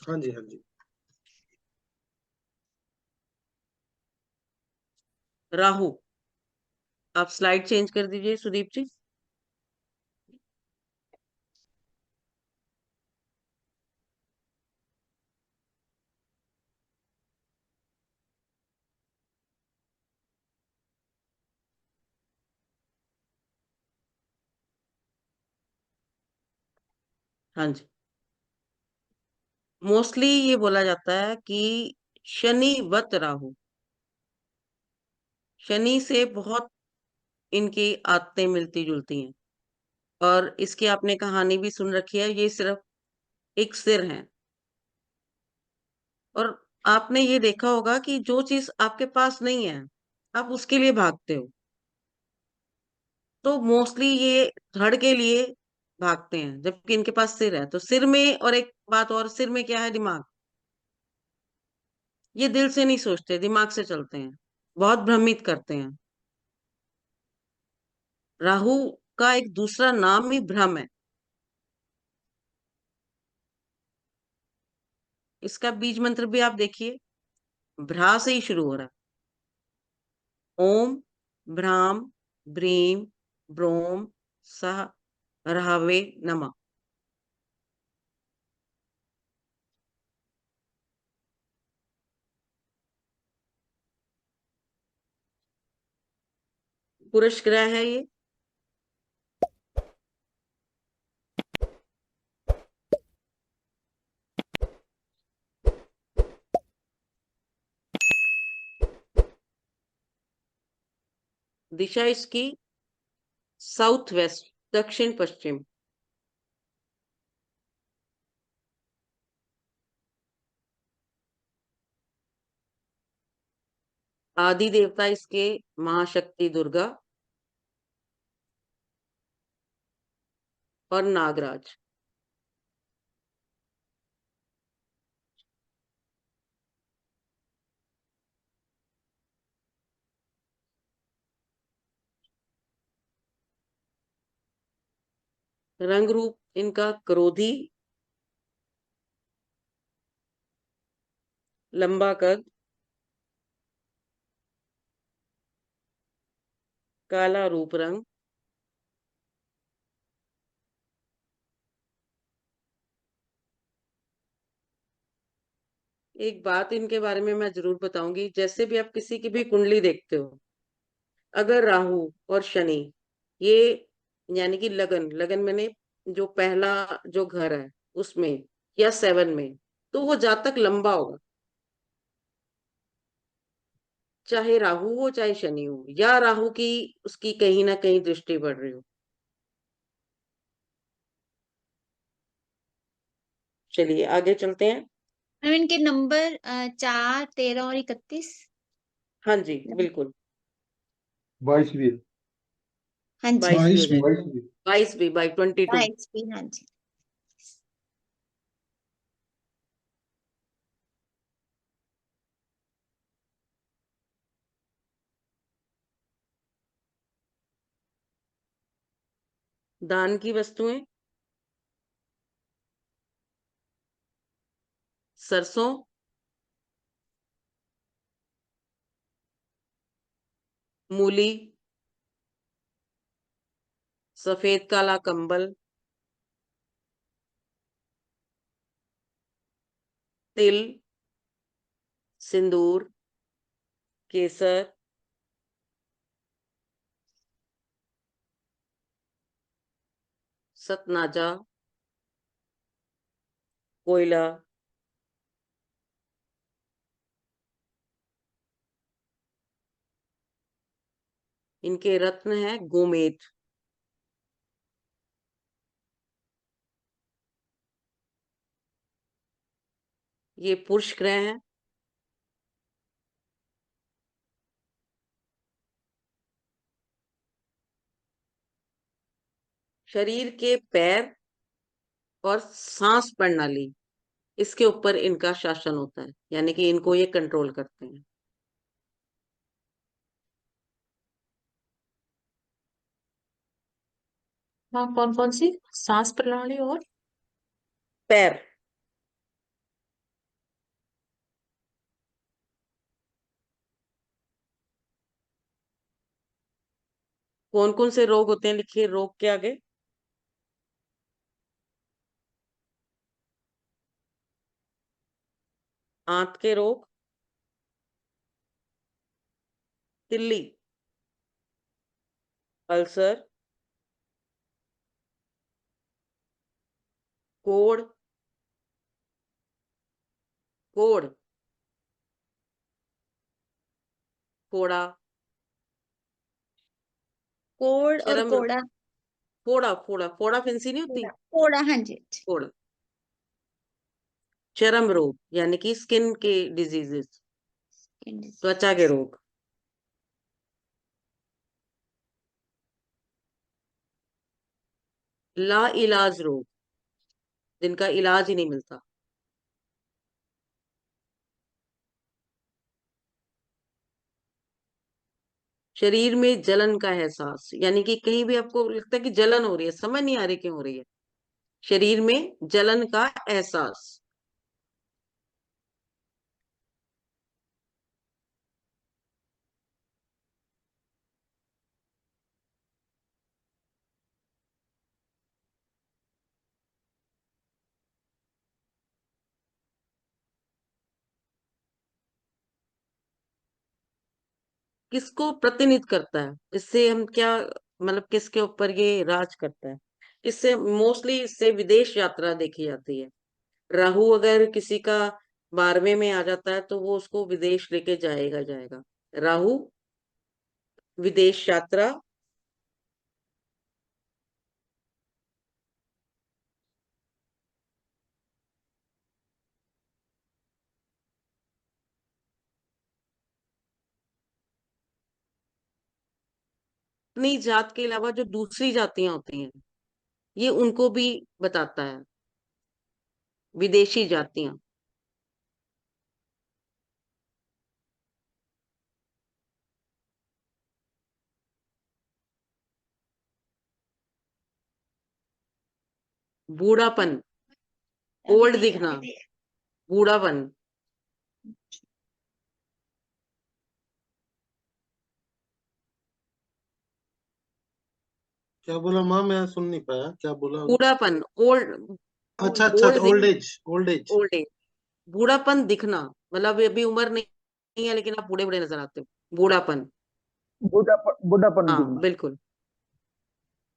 हाँ जी, हाँ जी। राहु, आप स्लाइड चेंज कर दीजिए सुदीप जी। हाँ जी, मोस्टली ये बोला जाता है कि शनि वत राहु, शनि से बहुत इनकी आदतें मिलती जुलती हैं। और इसकी आपने कहानी भी सुन रखी है, ये सिर्फ एक सिर है। और आपने ये देखा होगा कि जो चीज आपके पास नहीं है आप उसके लिए भागते हो। तो मोस्टली ये धड़ के लिए भागते हैं, जबकि इनके पास सिर है। तो सिर में, और एक बात और, सिर में क्या है? दिमाग। ये दिल से नहीं सोचते, दिमाग से चलते हैं, बहुत भ्रमित करते हैं। राहु का एक दूसरा नाम ही भ्रम है। इसका बीज मंत्र भी आप देखिए, भ्रा से ही शुरू हो रहा है। ओम भ्राम ब्रीम ब्रोम सह राहवे नमः। पुरुष ग्रह है ये। दिशा इसकी साउथ वेस्ट, दक्षिण पश्चिम। आदि देवता इसके महाशक्ति दुर्गा और नागराज। रंग रूप इनका क्रोधी, लंबा कद, काला रूप रंग। एक बात इनके बारे में मैं जरूर बताऊंगी, जैसे भी आप किसी की भी कुंडली देखते हो, अगर राहु और शनि ये, यानी कि लगन, लगन मैंने जो पहला जो घर है उसमें, या 7 में, तो वो जातक लंबा होगा। चाहे राहु हो चाहे शनि हो, या राहु की उसकी कहीं ना कहीं दृष्टि बढ़ रही हो। चलिए आगे चलते हैं। मैम इनके नंबर 4, 13 और 31। हाँ जी बिल्कुल। 22 भी है। हाँ जी। 22 भी हो 22 भी। जाएगा। 22 भी। 22 भी, बाई 22। 22 भी, हाँ जी। दान की वस्तुएं, सरसों, मूली, सफेद काला कंबल, तिल, सिंदूर, केसर, सतनाजा, कोयला। इनके रत्न है गोमेद। ये पुरुष ग्रह है। शरीर के पैर और सांस प्रणाली, इसके ऊपर इनका शासन होता है, यानी कि इनको ये कंट्रोल करते हैं। हाँ, कौन कौन सी? सांस प्रणाली और पैर। कौन कौन से रोग होते हैं, लिखिए रोग के आगे। आंत के रोग, तिल्ली, अल्सर, कोढ़, कोढ़, फोड़ा, कोड़ और चरम, कोड़ा। फोड़ा फोड़ा फोड़ा फिंसी नहीं होती, कोड़ा कोड़ा, हाँ जी। फोड़ा। चरम रोग यानी कि स्किन के डिजीजेस, त्वचा के रोग। ला इलाज रोग, जिनका इलाज ही नहीं मिलता। शरीर में जलन का एहसास, यानी कि कहीं भी आपको लगता है कि जलन हो रही है, समझ नहीं आ रही क्यों हो रही है। शरीर में जलन का एहसास। किसको प्रतिनिधित्व करता है, इससे हम क्या, मतलब किसके ऊपर ये राज करता है? इससे मोस्टली इससे विदेश यात्रा देखी जाती है। राहु अगर किसी का 12वें में आ जाता है तो वो उसको विदेश लेके जाएगा जाएगा। राहु विदेश यात्रा, अपनी जात के अलावा जो दूसरी जातियां होती हैं ये उनको भी बताता है, विदेशी जातियां। बूढ़ापन, ओल्ड दिखना, बूढ़ापन। क्या बोला माँ, मैं सुन नहीं पाया, क्या बोला? बूढ़ापन, ओल्ड, अच्छा अच्छा, ओल्ड ओल्ड दिखना, age, old age. Old age. बूढ़ापन दिखना मतलब अभी उम्र नहीं है लेकिन आप बूढ़े बूढ़े नजर आते हो, बूढ़ापन। बुढ़ापन हाँ दिखना। बिल्कुल,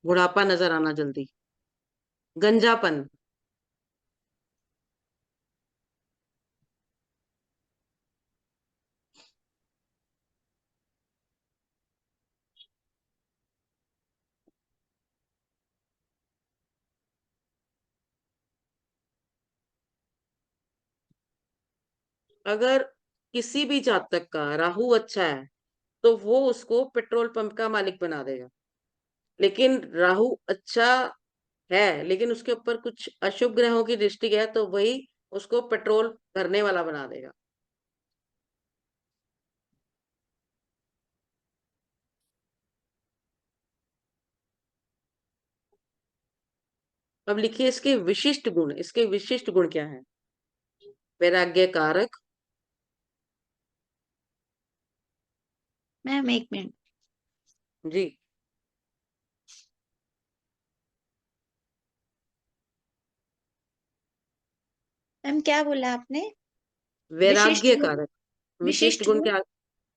बुढ़ापा नजर आना जल्दी। गंजापन, अगर किसी भी जातक का राहु अच्छा है तो वो उसको पेट्रोल पंप का मालिक बना देगा। लेकिन राहु अच्छा है लेकिन उसके ऊपर कुछ अशुभ ग्रहों की दृष्टि है तो वही उसको पेट्रोल भरने वाला बना देगा। अब लिखिए इसके विशिष्ट गुण, इसके विशिष्ट गुण क्या है? वैराग्य कारक, मैम एक मिनट। जी, मैम क्या बोला आपने? विशिष्ट वैराग्य गुण। कारक। विशिष्ट विशिष्ट गुण गुण।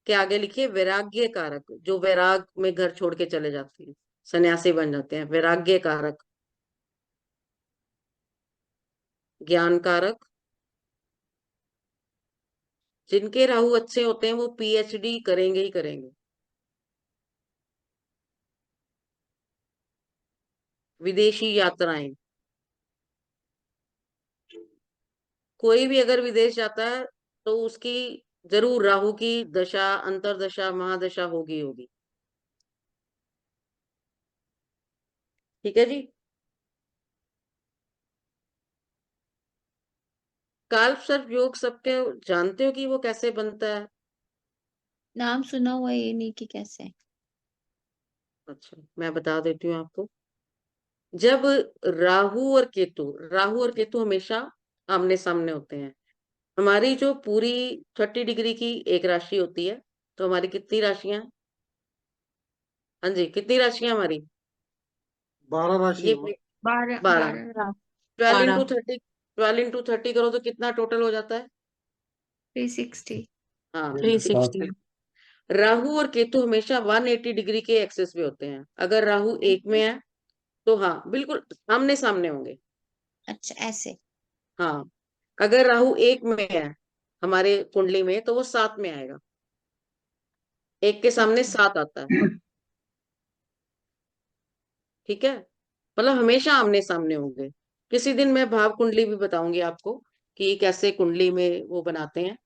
के आगे लिखिए वैराग्य कारक, जो वैराग में घर छोड़ के चले जाते हैं, सन्यासी बन जाते हैं। वैराग्य कारक, ज्ञान कारक, जिनके राहु अच्छे होते हैं वो पीएचडी करेंगे ही करेंगे। विदेशी यात्राएं, कोई भी अगर विदेश जाता है तो उसकी जरूर राहु की दशा, अंतरदशा, महादशा होगी होगी। ठीक है जी। काल्प सर्प योग सबके जानते हो कि वो कैसे बनता है? नाम सुना हुआ है, ये नहीं कि कैसे। अच्छा मैं बता देती हूँ आपको। जब राहु और केतु हमेशा आमने सामने होते हैं। हमारी जो पूरी 30 डिग्री की एक राशि होती है, तो हमारी कितनी राशियां हैं? हाँ जी, कितनी राशियां हमारी? 12 राशि ये है माँ। 12 12। 12 ट्वेल्व इंटू 12। थर्टी 12 × 30 करो तो कितना टोटल हो जाता है? 360। हाँ, 360। राहु और केतु हमेशा 180 डिग्री के एक्सेस पे होते हैं। अगर राहु एक में है तो हाँ बिल्कुल आमने सामने होंगे। अच्छा ऐसे। हाँ, अगर राहु एक में है हमारे कुंडली में तो वो 7 में आएगा। एक के ठीक सामने है। 7 आता है। ठीक है, मतलब हमेशा आमने सामने होंगे। किसी दिन मैं भाव कुंडली भी बताऊंगी आपको कि कैसे कुंडली में वो बनाते हैं,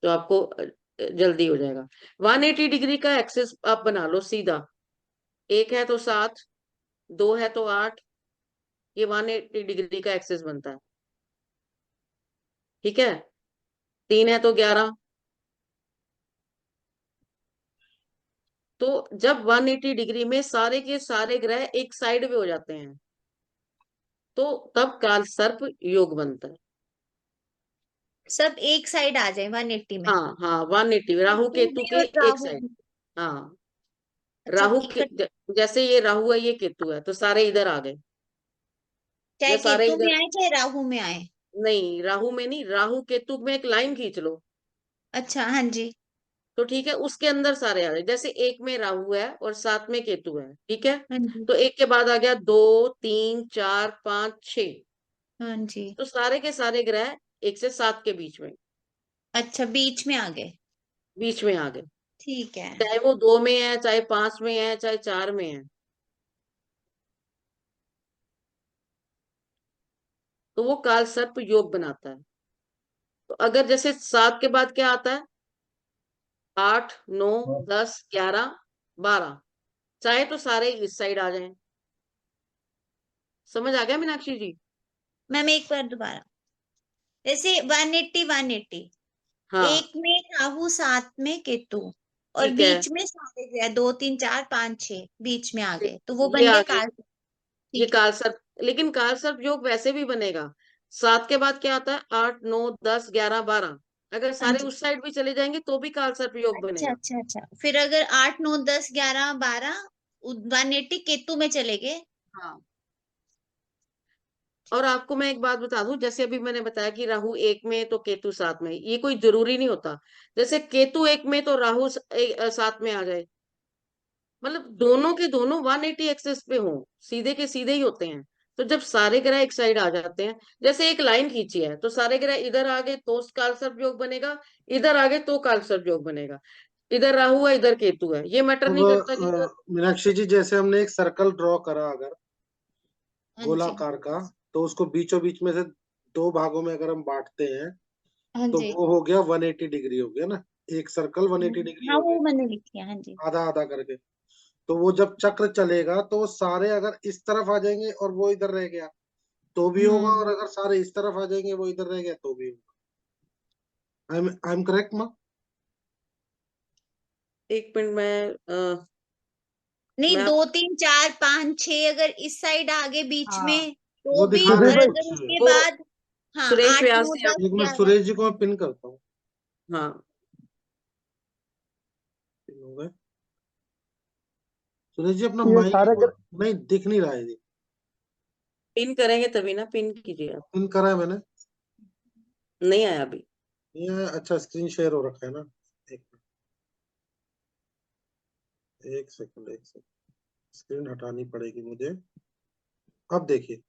तो आपको जल्दी हो जाएगा। 180 डिग्री का एक्सेस आप बना लो सीधा। एक है तो 7, 2 है तो 8, ये 180 डिग्री का एक्सिस बनता है। ठीक है, 3 है तो 11। तो जब 180 डिग्री में सारे के सारे ग्रह एक साइड में हो जाते हैं तो तब काल सर्प योग बनता है। सब एक साइड आ जाए 180 में। हाँ हाँ, 180 राहु केतु केतु भी के और एक राहु साइड। भी। हाँ, अच्छा राहु के इकट्ठे, जैसे ये राहु है, ये केतु है, तो सारे इधर आ गए चाहे या सारे केतु में इधर। आए चाहे राहु में आए। नहीं, राहु में नहीं, राहु केतु में एक लाइन खींच लो अच्छा हाँ जी। तो ठीक है, उसके अंदर सारे आ गए। जैसे एक में राहु है और 7 में केतु है, ठीक है, हाँ जी। तो एक के बाद आ गया 2 3 4 5 6। हाँ जी। तो सारे के सारे ग्रह 1 से 7 के बीच में, अच्छा बीच में आ गए। बीच में आ गए। ठीक है। चाहे वो 2 में है, चाहे 5 में है, चाहे 4 में है, तो वो काल सर्प योग बनाता है। तो अगर जैसे 7 के बाद क्या आता है, 8 9 10 11 12, चाहे तो सारे इस साइड आ जाएं। समझ आ गया मीनाक्षी जी? मैम एक बार दोबारा, जैसे 180 180, हाँ, एक में राहु 7 में केतु, और ठीक है, बीच में सारे ग्रह 2 3 4 5 6 बीच में आ ये गए, तो वो ये बन आ गया गए, काल। ये ठीक है। काल सर्प। लेकिन काल सर्प योग वैसे भी बनेगा। 7 के बाद क्या आता है, 8 9 10 11 12, अगर हाँ सारे जी। उस साइड भी चले जाएंगे तो भी काल सर्प योग अच्छा बनेगा। अच्छा अच्छा, फिर अगर 8 9 10 11 12 180 केतु में चले गए। हाँ, और आपको मैं एक बात बता दूं, जैसे अभी मैंने बताया कि राहु 1 में तो केतु 7 में, ये कोई जरूरी नहीं होता। जैसे केतु 1 में तो राहु 7 में आ जाए, मतलब दोनों के दोनों 180 एक्सिस पे हो, सीधे के सीधे ही होते हैं। तो जब सारे ग्रह एक साइड आ जाते हैं, जैसे एक लाइन खींची है, तो सारे ग्रह इधर आ गए तो काल सर्प योग बनेगा, इधर आ गए तो काल सर्प योग बनेगा। इधर राहु है, इधर केतु है, ये मैटर अब नहीं करता कि इधर। मीनाक्षी जी, जैसे हमने एक सर्कल ड्रॉ करा अगर हाँ जी। गोलाकार का, तो उसको बीचों बीच में से 2 भागों में अगर हम बांटते हैं हाँ तो जी। वो हो गया 180 डिग्री हो गया ना। एक सर्कल 180 डिग्री हाँ हो वो गया, मैंने लिखी है, हाँ जी। आधा आधा करके। तो वो जब चक्र चलेगा तो सारे अगर इस तरफ आ जाएंगे और वो इधर रह गया तो भी होगा, और हम्म। अगर सारे इस तरफ आ जाएंगे वो इधर रह गया तो भी होगा। आई एम करेक्ट माँ? एक मिनट में नहीं, मैं 2 3 4 5 6 अगर इस साइड आगे बीच हाँ में तो वो भी, दिखा रहे सुधीर और हैं भाई, अगर कुछ? उसके वो बाद हाँ सुरेश 8 व्यास 9 जी 10 एक मिनट, 11। सुरेश जी को मैं पिन करता हूँ। हाँ, पिन हो गए। सुरेश जी अपना ये माइक सारे नहीं दिख नहीं रहा है जी। पिन करेंगे तभी ना, पिन कीजिए आप। पिन करा है मैंने। नहीं आया अभी। ये अच्छा स्क्रीन शेयर हो रखा है ना। एक एक सेकंड, एक सेकंड, स्क्रीन हटानी पड़ेगी मुझे। अब देखिए,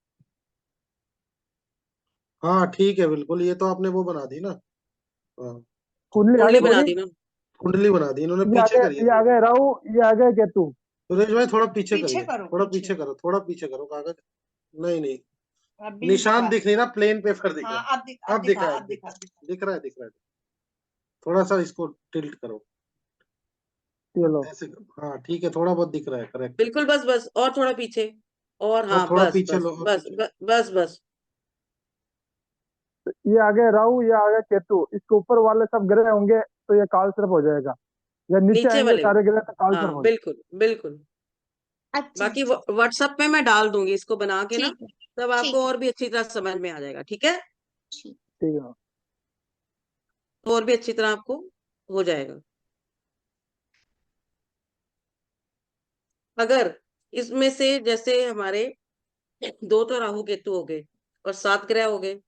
हाँ ठीक है, बिल्कुल ये तो आपने वो बना दी ना। हाँ, कुंडली आ कुंडली गई बना पूरी। दी ना। कुंडली बना दी इन्होंने, ये आ पीछे गए, करिए ये आ थोड़ा। गए राहु, ये आ गए केतु। सुरेश भाई थोड़ा पीछे पीछे करिए, करो, थोड़ा पीछे। पीछे करो, थोड़ा पीछे करो कागज। नहीं नहीं, अभी नहीं निशान दिखा। दिख नहीं रहा, प्लेन पेपर दिख रहा हाँ है। अब अब दिख दिखा, रहा है, अब दिखा, दिखा। दिख रहा है, दिख रहा है। थोड़ा सा इसको टिल्ट करो, चलो, ऐसे। हाँ ठीक है, थोड़ा बहुत दिख रहा है, करेक्ट। बिल्कुल, बस बस, और थोड़ा पीछे, और और हाँ, थोड़ा बस पीछे बस लो, और बस पीछे। बस बस बस। ये आ गए राहु, ये आ गया केतु, इसके ऊपर वाले सब ग्रह होंगे तो ये काल सर्प हो जाएगा, या नीचे नीचे आएंगे वाले, सारे ग्रह तो काल सर्प हाँ हो जाएगा। बिल्कुल बिल्कुल। अच्छा बाकी अच्छा। व्हाट्सएप पे मैं डाल दूंगी इसको बना के ना, ठीक है। तब आपको ठीक है। और भी अच्छी तरह समझ में आ जाएगा, ठीक है? ठीक। ठीक है। तो और भी अच्छी तरह आपको हो जाएगा। अगर इसमें से जैसे हमारे 2 तो राहु केतु हो गए और 7 ग्रह हो गए,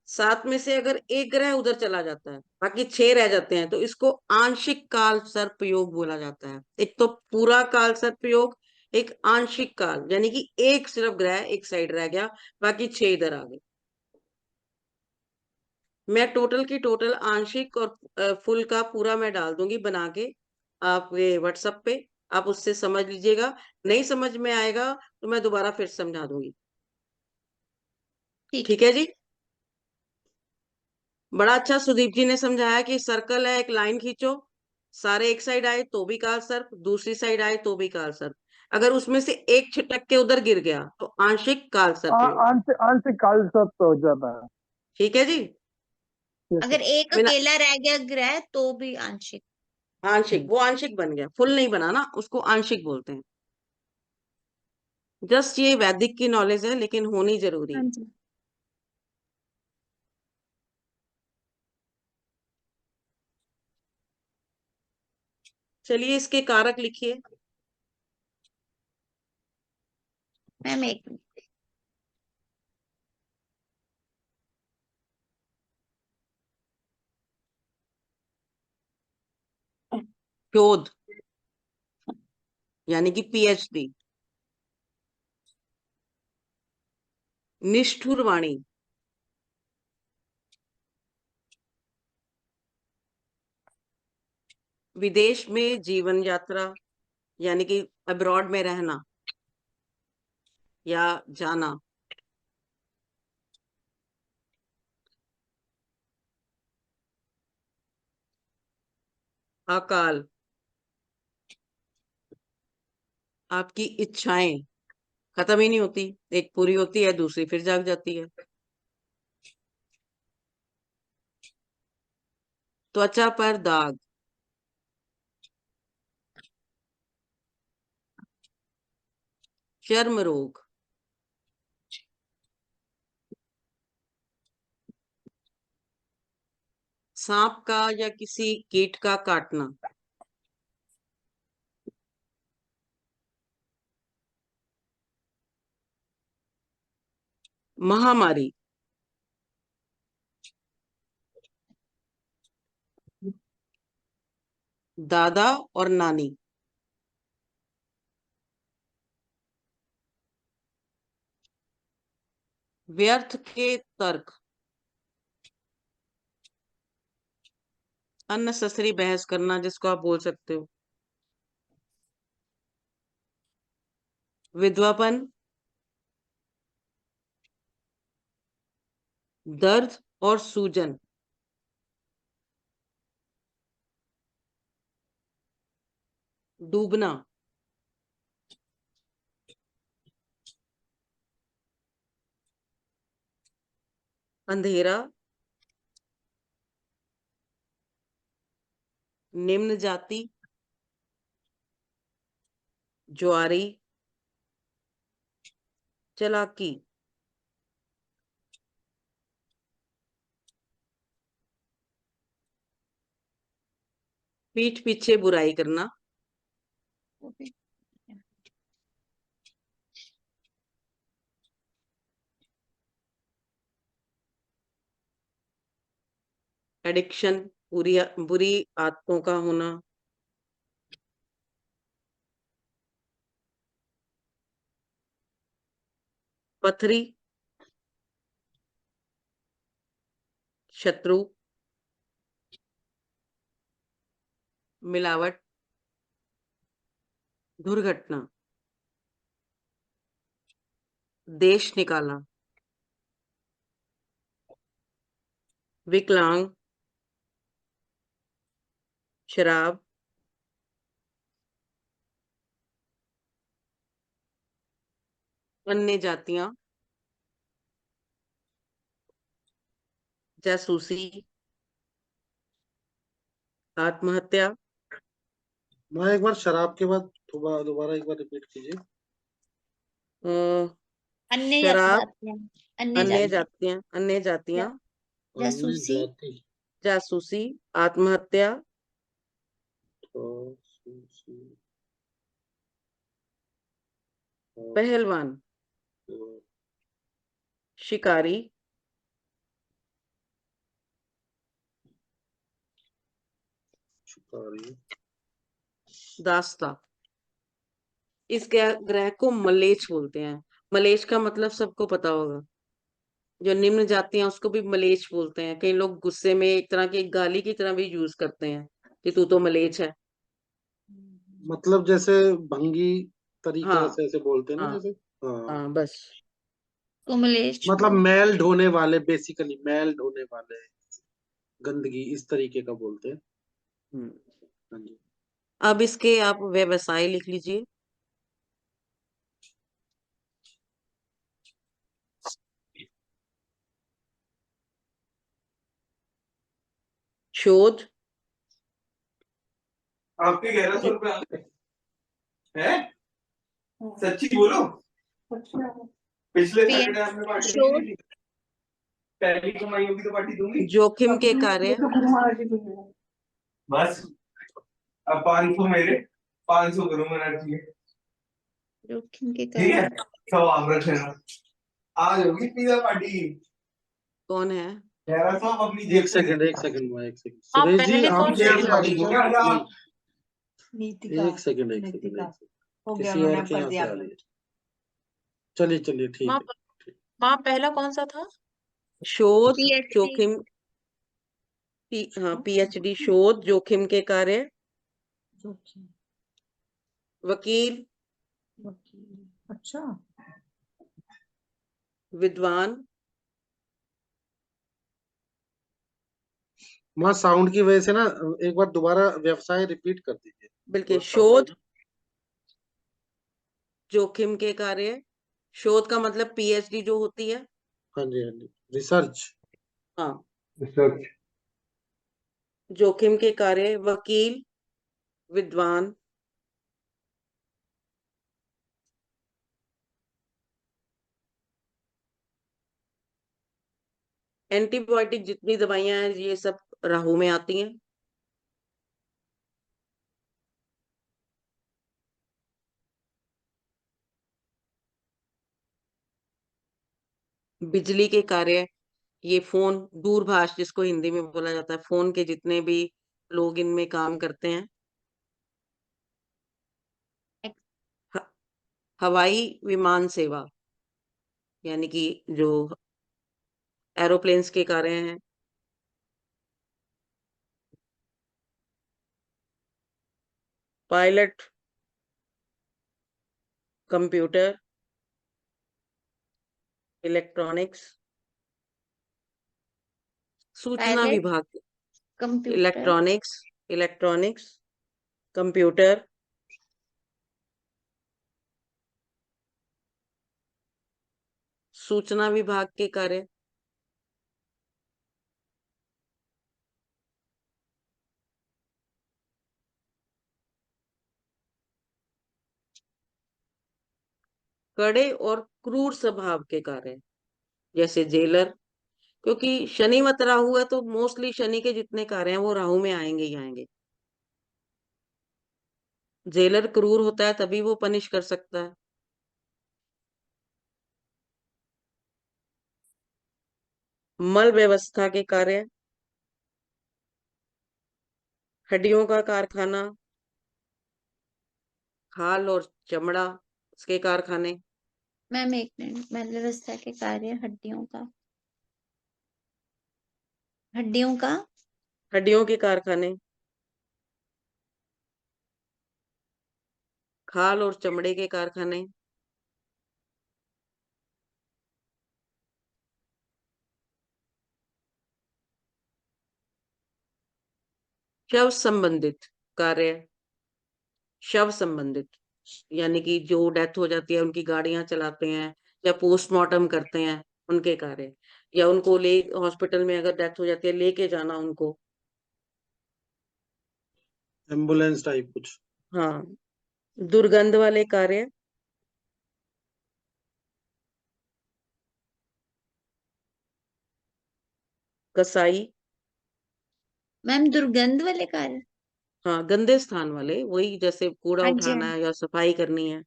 7 में से अगर एक ग्रह उधर चला जाता है, बाकी 6 रह जाते हैं, तो इसको आंशिक काल सर्प योग बोला जाता है। एक तो पूरा काल सर्प योग, एक आंशिक काल, यानी कि एक सिर्फ ग्रह एक साइड रह गया, बाकी 6 इधर आ गए। मैं टोटल की टोटल आंशिक और फुल का पूरा मैं डाल दूंगी बना के आपके व्हाट्सएप पे, आप उससे समझ लीजिएगा। नहीं समझ में आएगा तो मैं दोबारा फिर समझा दूंगी, ठीक ठीक है जी? बड़ा अच्छा सुदीप जी ने समझाया कि सर्कल है, एक लाइन खींचो, सारे एक साइड आए तो भी काल सर्प, दूसरी साइड आए तो भी काल सर्प। अगर उसमें से एक छिटक के उधर गिर गया तो आंशिक काल सर्प योग। आंशिक आंशिक काल सर्प हो जाता है। ठीक है जी। Yes, अगर sir. एक बिना अकेला रह गया ग्रह तो भी आंशिक। आंशिक, वो आंशिक बन गया, फुल नहीं बना ना, उसको आंशिक बोलते हैं। जस्ट ये वैदिक की नॉलेज है, लेकिन होनी जरूरी हाँ है। जी। चलिए इसके कारक लिखिए। मैम एक मिनट। शोध यानी कि पीएचडी। निष्ठुर वाणी, विदेश में जीवन यात्रा यानी कि अब्रॉड में रहना या जाना। अकाल, आपकी इच्छाएं खत्म ही नहीं होती, एक पूरी होती है दूसरी फिर जाग जाती है। त्वचा पर दाग, चर्म रोग, सांप का या किसी कीट का काटना, महामारी, दादा और नानी, व्यर्थ के तर्क, अननेसेसरी बहस करना जिसको आप बोल सकते हो, विधवापन, दर्द और सूजन, डूबना, अंधेरा, निम्न जाति, ज्वारी, चालाकी, पीठ पीछे बुराई करना, एडिक्शन, बुरी आदतों का होना, पथरी, शत्रु, मिलावट, दुर्घटना, देश निकाला, विकलांग, शराब, अन्य जातियां, जासूसी, आत्महत्या, मैं एक बार शराब के बाद दोबारा एक बार रिपीट कीजिए। अन्य शराब, जातियां, अन्य जातियां, अन्य जातियां, अन्य जासूसी, जाति, जासूसी, आत्महत्या, जासूसी, पहलवान, शिकारी, शिकारी, दास्ता। इस ग्रह को मलेच्छ बोलते हैं। मलेच्छ का मतलब सबको पता होगा। जो निम्न जातियां उसको भी मलेच्छ बोलते हैं। कई लोग गुस्से में एक तरह की गाली की तरह भी यूज करते हैं कि तू तो मलेच्छ है। मतलब जैसे भंगी तरीके हाँ से ऐसे बोलते हैं ना, हाँ जैसे। हाँ, हाँ, बस। कुमलेश मतलब बोल। मैल ढोने वाले, बेसिकली मैल ढोने वाले, गंदगी इस तरीके का बोलते हैं। हम्म। हाँ जी। अब इसके आप व्यवसाय लिख लीजिए। शोध, आपके 1100 रुपए आ गए हैं? सच्ची बोलो, पिछले पीएम सैटरडे आपने पार्टी नहीं शोध दी थी? पहली कमाई होगी तो पार्टी दूंगी। जोखिम के कार्य, बस अब 500 मेरे, 500 करूंगा एनर्जी के, जोखिम के ठीक है? कार्य। सब आप रख लेना, आज होगी पिज्जा पार्टी। कौन है? 1100 अपनी एक सेकंड एक सेकंड हाँ, सुरेश जी पहले कौन आपके सी यहाँ थी से आ रही पार्टी? है? नीतिका एक सेकंड नीतिका हो गया, किसी उन्होंने और के कर यहाँ से दिया आ रही है। चलिए चलिए ठीक माँ है। माँ पहला कौन सा था? शोध, पीएचडी जोखिम, हाँ पीएचडी, शोध, जोखिम के कार्य, जोखिम वकील, वकील। अच्छा, विद्वान, माँ साउंड की वजह से ना एक बार दोबारा व्यवसाय रिपीट कर दीजिए। बिल्कुल। थोड़ा sound शोध, जोखिम के कार्य, शोध का मतलब पीएचडी जो होती है। हाँ जी रिसर्च। हाँ। रिसर्च, जोखिम के कार्य, वकील, विद्वान, एंटीबायोटिक जितनी दवाइयां हैं ये सब राहु में आती हैं। बिजली के कार्य, ये फोन, दूरभाष जिसको हिंदी में बोला जाता है, फोन के जितने भी लोग इनमें काम करते हैं। ह- हवाई विमान सेवा, यानी कि जो एरोप्लेन्स के कार्य हैं। पायलट, कंप्यूटर, इलेक्ट्रॉनिक्स, सूचना पायलट विभाग, कंप्यूटर इलेक्ट्रॉनिक्स, इलेक्ट्रॉनिक्स, कंप्यूटर, सूचना विभाग के कार्य, कड़े और क्रूर स्वभाव के कार्य, जैसे जेलर, क्योंकि शनि मत राहु है तो मोस्टली शनि के जितने कार्य हैं वो राहु में आएंगे ही आएंगे। जेलर क्रूर होता है तभी वो पनिश कर सकता है। मल व्यवस्था के कार्य, हड्डियों का कारखाना, खाल और चमड़ा उसके कारखाने, मैम एक मिनट, मल व्यवस्था के कार्य, हड्डियों का हड्डियों के कारखाने, खाल और चमड़े के कारखाने, शव संबंधित कार्य, शव संबंधित यानी कि जो डेथ हो जाती है उनकी गाड़ियां चलाते हैं या पोस्टमार्टम करते हैं उनके कार्य, या उनको ले हॉस्पिटल में अगर डेथ हो जाती है लेके जाना उनको। एम्बुलेंस टाइप कुछ। हाँ। दुर्गंध वाले कार्य, कसाई, मैम दुर्गंध वाले कार्य। हाँ गंदे स्थान वाले, वही जैसे कूड़ा हाँ जी, हाँ उठाना है जी। या सफाई करनी है।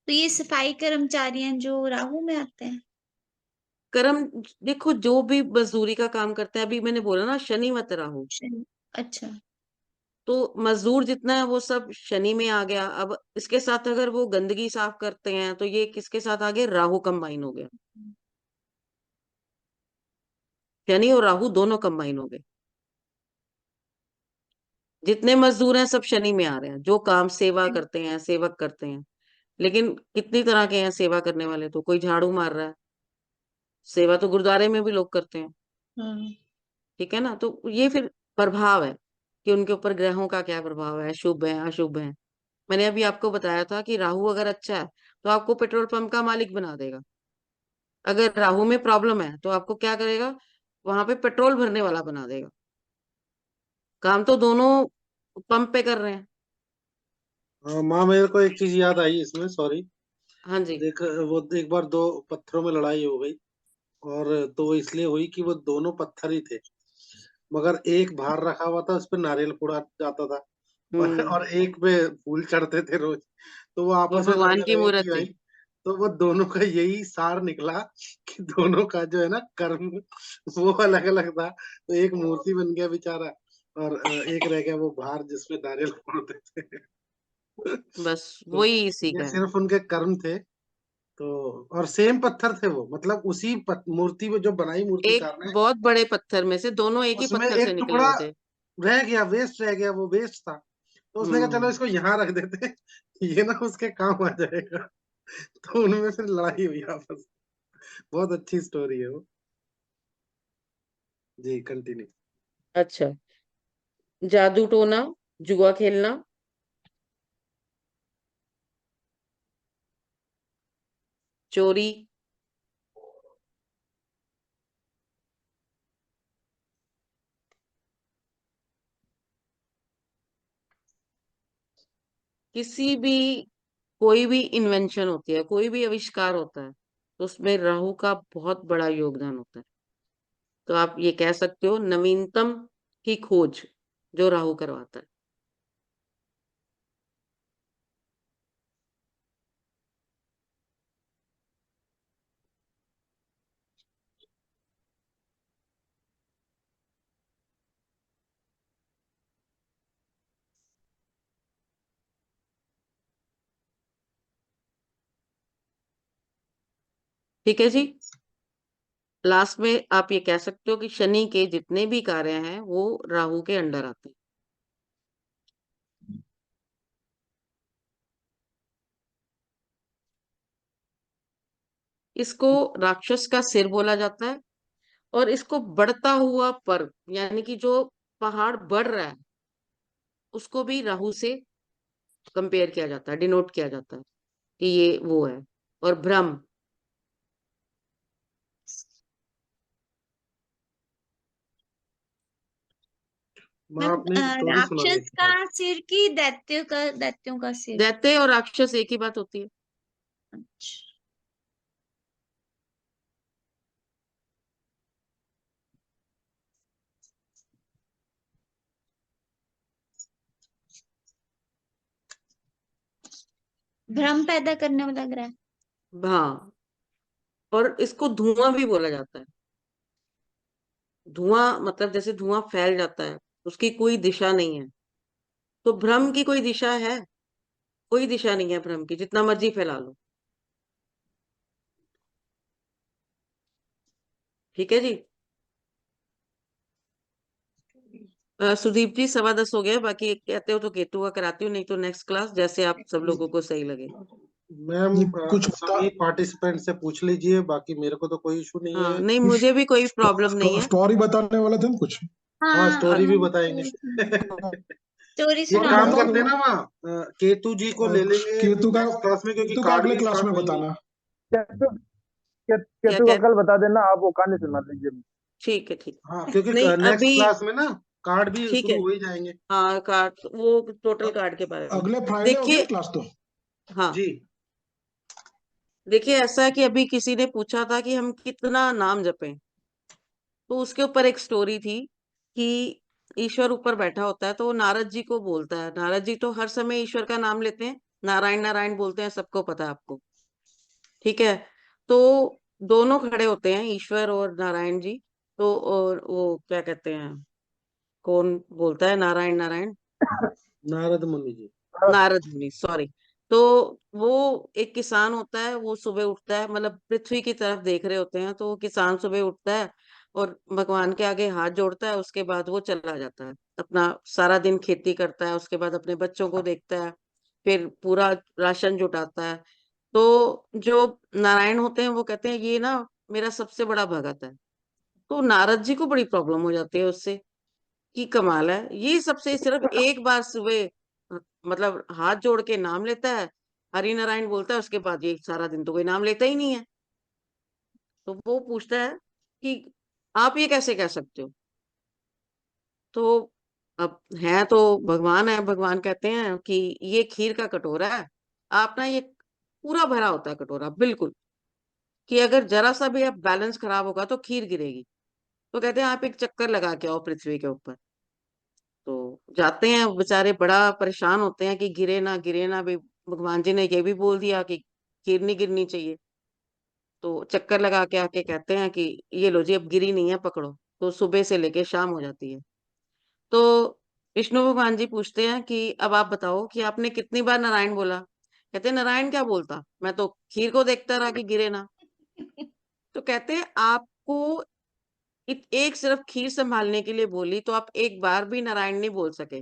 तो ये सफाई कर्मचारी हैं जो राहु में आते हैं। कर्म, देखो जो भी मजदूरी का काम करते हैं, अभी मैंने बोला ना शनि मत राहु, अच्छा, तो मजदूर जितना है वो सब शनि में आ गया। अब इसके साथ अगर वो गंदगी साफ करते हैं तो ये किसके साथ आ गए? राहु कंबाइन हो गया, शनि और राहु दोनों कंबाइन हो गए। जितने मजदूर हैं सब शनि में आ रहे हैं, जो काम सेवा करते हैं, सेवक करते हैं। लेकिन कितनी तरह के हैं सेवा करने वाले? तो कोई झाड़ू मार रहा है, सेवा तो गुरुद्वारे में भी लोग करते हैं, हाँ ठीक है ना। तो ये फिर प्रभाव है कि उनके ऊपर ग्रहों का क्या प्रभाव है, शुभ है अशुभ है। मैंने अभी आपको बताया था कि राहु अगर अच्छा है तो आपको पेट्रोल पंप का मालिक बना देगा। अगर राहु में प्रॉब्लम है तो आपको क्या करेगा? वहां पे पेट्रोल भरने वाला बना देगा। काम तो दोनों पंप पे कर रहे हैं। माँ, मेरे को एक चीज याद आई इसमें, सॉरी। हाँ जी। देख, वो एक बार दो पत्थरों में लड़ाई हो गई, और तो वो इसलिए हुई कि वो दोनों पत्थर ही थे, मगर एक बाहर रखा हुआ था, उस पे नारियल फोड़ा जाता था, और एक पे फूल चढ़ते थे रोज। तो वो वो आपस में भगवान लड़ने की लगे मूर्त कि थी। भाई, तो वो दोनों का यही सार निकला कि दोनों का जो है ना कर्म, वो अलग अलग था। तो एक मूर्ति बन गया बेचारा, और एक रह गया वो बाहर जिसमें नारियल फोड़ते थे। बस तो वही इसी ये का है। सिर्फ उनके कर्म थे। तो और सेम पत्थर थे वो, मतलब उसी मूर्ति में जो बनाई एक मूर्तिकार ने, बहुत बड़े पत्थर में से दोनों एक ही उसमें पत्थर से एक निकले टुकड़ा हुए थे। रह गया, वेस्ट रह गया, वो वेस्ट था। तो उसने कहा चलो हम्म। इसको यहाँ रख देते, ये ना उसके काम आ जाएगा। तो उनमें फिर लड़ाई हुई आपस में। बहुत अच्छी स्टोरी है वो। जी, कंटिन्यू। अच्छा। जादू टोना, जुआ खेलना, चोरी, किसी भी कोई भी इन्वेंशन होती है, कोई भी आविष्कार होता है, तो उसमें राहु का बहुत बड़ा योगदान होता है। तो आप ये कह सकते हो नवीनतम की खोज जो राहु करवाता है। ठीक है जी। लास्ट में आप ये कह सकते हो कि शनि के जितने भी कार्य हैं वो राहु के अंडर आते हैं। इसको राक्षस का सिर बोला जाता है, और इसको बढ़ता हुआ पर्व, यानी कि जो पहाड़ बढ़ रहा है, उसको भी राहु से कंपेयर किया जाता है, डिनोट किया जाता है कि ये वो है। और भ्रम, माँ, मैम अपनी एक स्टोरी सुना राक्षस देती का आज। सिर की दैत्यों का सिर? दैत्य और राक्षस एक ही बात होती है। अच्छा। भ्रम पैदा करने वाला ग्रह? हाँ, और इसको धुआं भी बोला जाता है। धुआं मतलब जैसे धुआं फैल जाता है, उसकी कोई दिशा नहीं है। तो भ्रम की कोई दिशा है? कोई दिशा नहीं है भ्रम की, जितना मर्जी फैला लो। ठीक है जी। सुदीप जी, 10:15 हो गया। बाकी कहते हो तो केतु का कराती हूँ, नहीं तो नेक्स्ट क्लास, जैसे आप सब लोगों को सही लगे। मैम, नहीं, कुछ बता। सभी पार्टिसिपेंट से पूछ लीजिए, बाकी मेरे को तो कोई इशू नहीं हाँ, है। नहीं, कुछ मुझे भी कोई प्रॉब्लम नहीं है। स्टोरी बताने वाले थे ना कुछ? हाँ, हाँ स्टोरी भी हम बताएंगे। स्टोरी एक हाँ, तो सुना काम दो। बताओ। करते हैं ना माँ, केतु जी को ले लेंगे केतु का, नेक्स्ट क्लास में, क्योंकि केतु का कार्ड अगले भी क्लास स्टार्ट में होंगी। बताना। केतु क्या केतु का कह कल बता देना, आप वो कहानी सुना लीजिए। ठीक है, ठीक। हाँ, क्योंकि नहीं, नेक्स्ट अभी क्लास में ना कार्ड भी ठीक है। शुरू हो ही जाएंगे। हाँ, कार्ड, वो टोटल अ- कार्ड के बारे में। अगले फ्राइडे होगी ना देखिए। क्लास तो? हाँ, जी। देखिए, ऐसा है कि अभी किसी ने पूछा था कि हम कितना नाम जपें, तो उसके ऊपर एक स्टोरी थी कि ईश्वर ऊपर बैठा होता है, तो वो नारद जी को बोलता है। नारद जी तो हर समय ईश्वर का नाम लेते हैं, नारायण नारायण बोलते हैं, सबको पता है आपको। ठीक है। तो दोनों खड़े होते हैं, ईश्वर और नारायण जी। तो और वो क्या कहते हैं, कौन बोलता है नारायण नारायण? नारद मुनि जी। नारद मुनि, सॉरी। तो वो एक किसान होता है, वो सुबह उठता है, मतलब पृथ्वी की तरफ देख रहे होते हैं, तो वो किसान सुबह उठता है और भगवान के आगे हाथ जोड़ता है। उसके बाद वो चला जाता है, अपना सारा दिन खेती करता है, उसके बाद अपने बच्चों को देखता है, फिर पूरा राशन जुटाता है। तो जो नारायण होते हैं वो कहते हैं ये ना मेरा सबसे बड़ा भगत है। तो नारद जी को बड़ी प्रॉब्लम हो जाती है उससे, कि कमाल है, ये सबसे सिर्फ एक बार सुबह मतलब हाथ जोड़ के नाम लेता है, हरि नारायण बोलता है, उसके बाद ये सारा दिन तो कोई नाम लेता ही नहीं है। तो वो पूछता है कि आप ये कैसे कह सकते हो? तो अब है तो भगवान है, भगवान कहते हैं कि ये खीर का कटोरा है, आप ना ये पूरा भरा होता है कटोरा बिल्कुल, कि अगर जरा सा भी अब बैलेंस खराब होगा तो खीर गिरेगी। तो कहते हैं आप एक चक्कर लगा के आओ पृथ्वी के ऊपर। तो जाते हैं, बेचारे बड़ा परेशान होते हैं कि गिरे ना गिरे ना भी। भगवान जी ने ये भी बोल दिया कि खीर नहीं गिरनी चाहिए। तो चक्कर लगा के आके कहते हैं कि ये लो जी, अब गिरी नहीं है, पकड़ो। तो सुबह से लेके शाम हो जाती है। तो विष्णु भगवान जी पूछते हैं कि अब आप बताओ कि आपने कितनी बार नारायण बोला? कहते हैं नारायण क्या बोलता, मैं तो खीर को देखता रहा कि गिरे ना। तो कहते हैं आपको एक सिर्फ खीर संभालने के लिए बोली, तो आप एक बार भी नारायण नहीं बोल सके।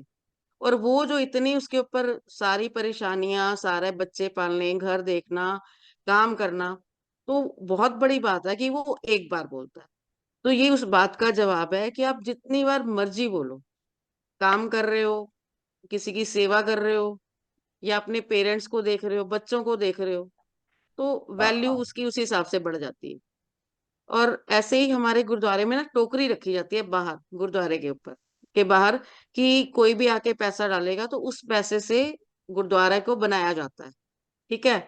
और वो जो इतनी उसके ऊपर सारी परेशानियां, सारे बच्चे पालने, घर देखना, काम करना, तो बहुत बड़ी बात है कि वो एक बार बोलता है। तो ये उस बात का जवाब है कि आप जितनी बार मर्जी बोलो, काम कर रहे हो, किसी की सेवा कर रहे हो, या अपने पेरेंट्स को देख रहे हो, बच्चों को देख रहे हो, तो वैल्यू उसकी उसी हिसाब से बढ़ जाती है। और ऐसे ही हमारे गुरुद्वारे में ना टोकरी रखी जाती है बाहर, गुरुद्वारे के ऊपर के बाहर, कि कोई भी आके पैसा डालेगा तो उस पैसे से गुरुद्वारे को बनाया जाता है। ठीक है।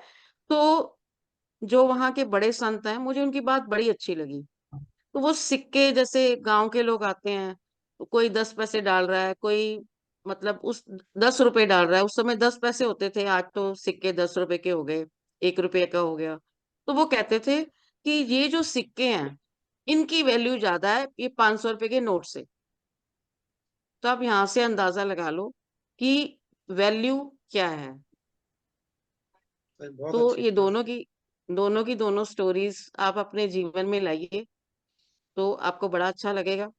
तो जो वहां के बड़े संत हैं, मुझे उनकी बात बड़ी अच्छी लगी। तो वो सिक्के, जैसे गांव के लोग आते हैं तो कोई 10 पैसे डाल रहा है, कोई मतलब उस 10 रुपए डाल रहा है। उस समय 10 पैसे होते थे, आज तो सिक्के 10 रुपए के हो गए, 1 रुपए का हो गया। तो वो कहते थे कि ये जो सिक्के हैं, इनकी वैल्यू ज्यादा है ये 500 रुपए के नोट से। तो आप यहाँ से अंदाजा लगा लो कि वैल्यू क्या है। बहुत तो अच्छी ये बात। दोनों स्टोरीज आप अपने जीवन में लाइए, तो आपको बड़ा अच्छा लगेगा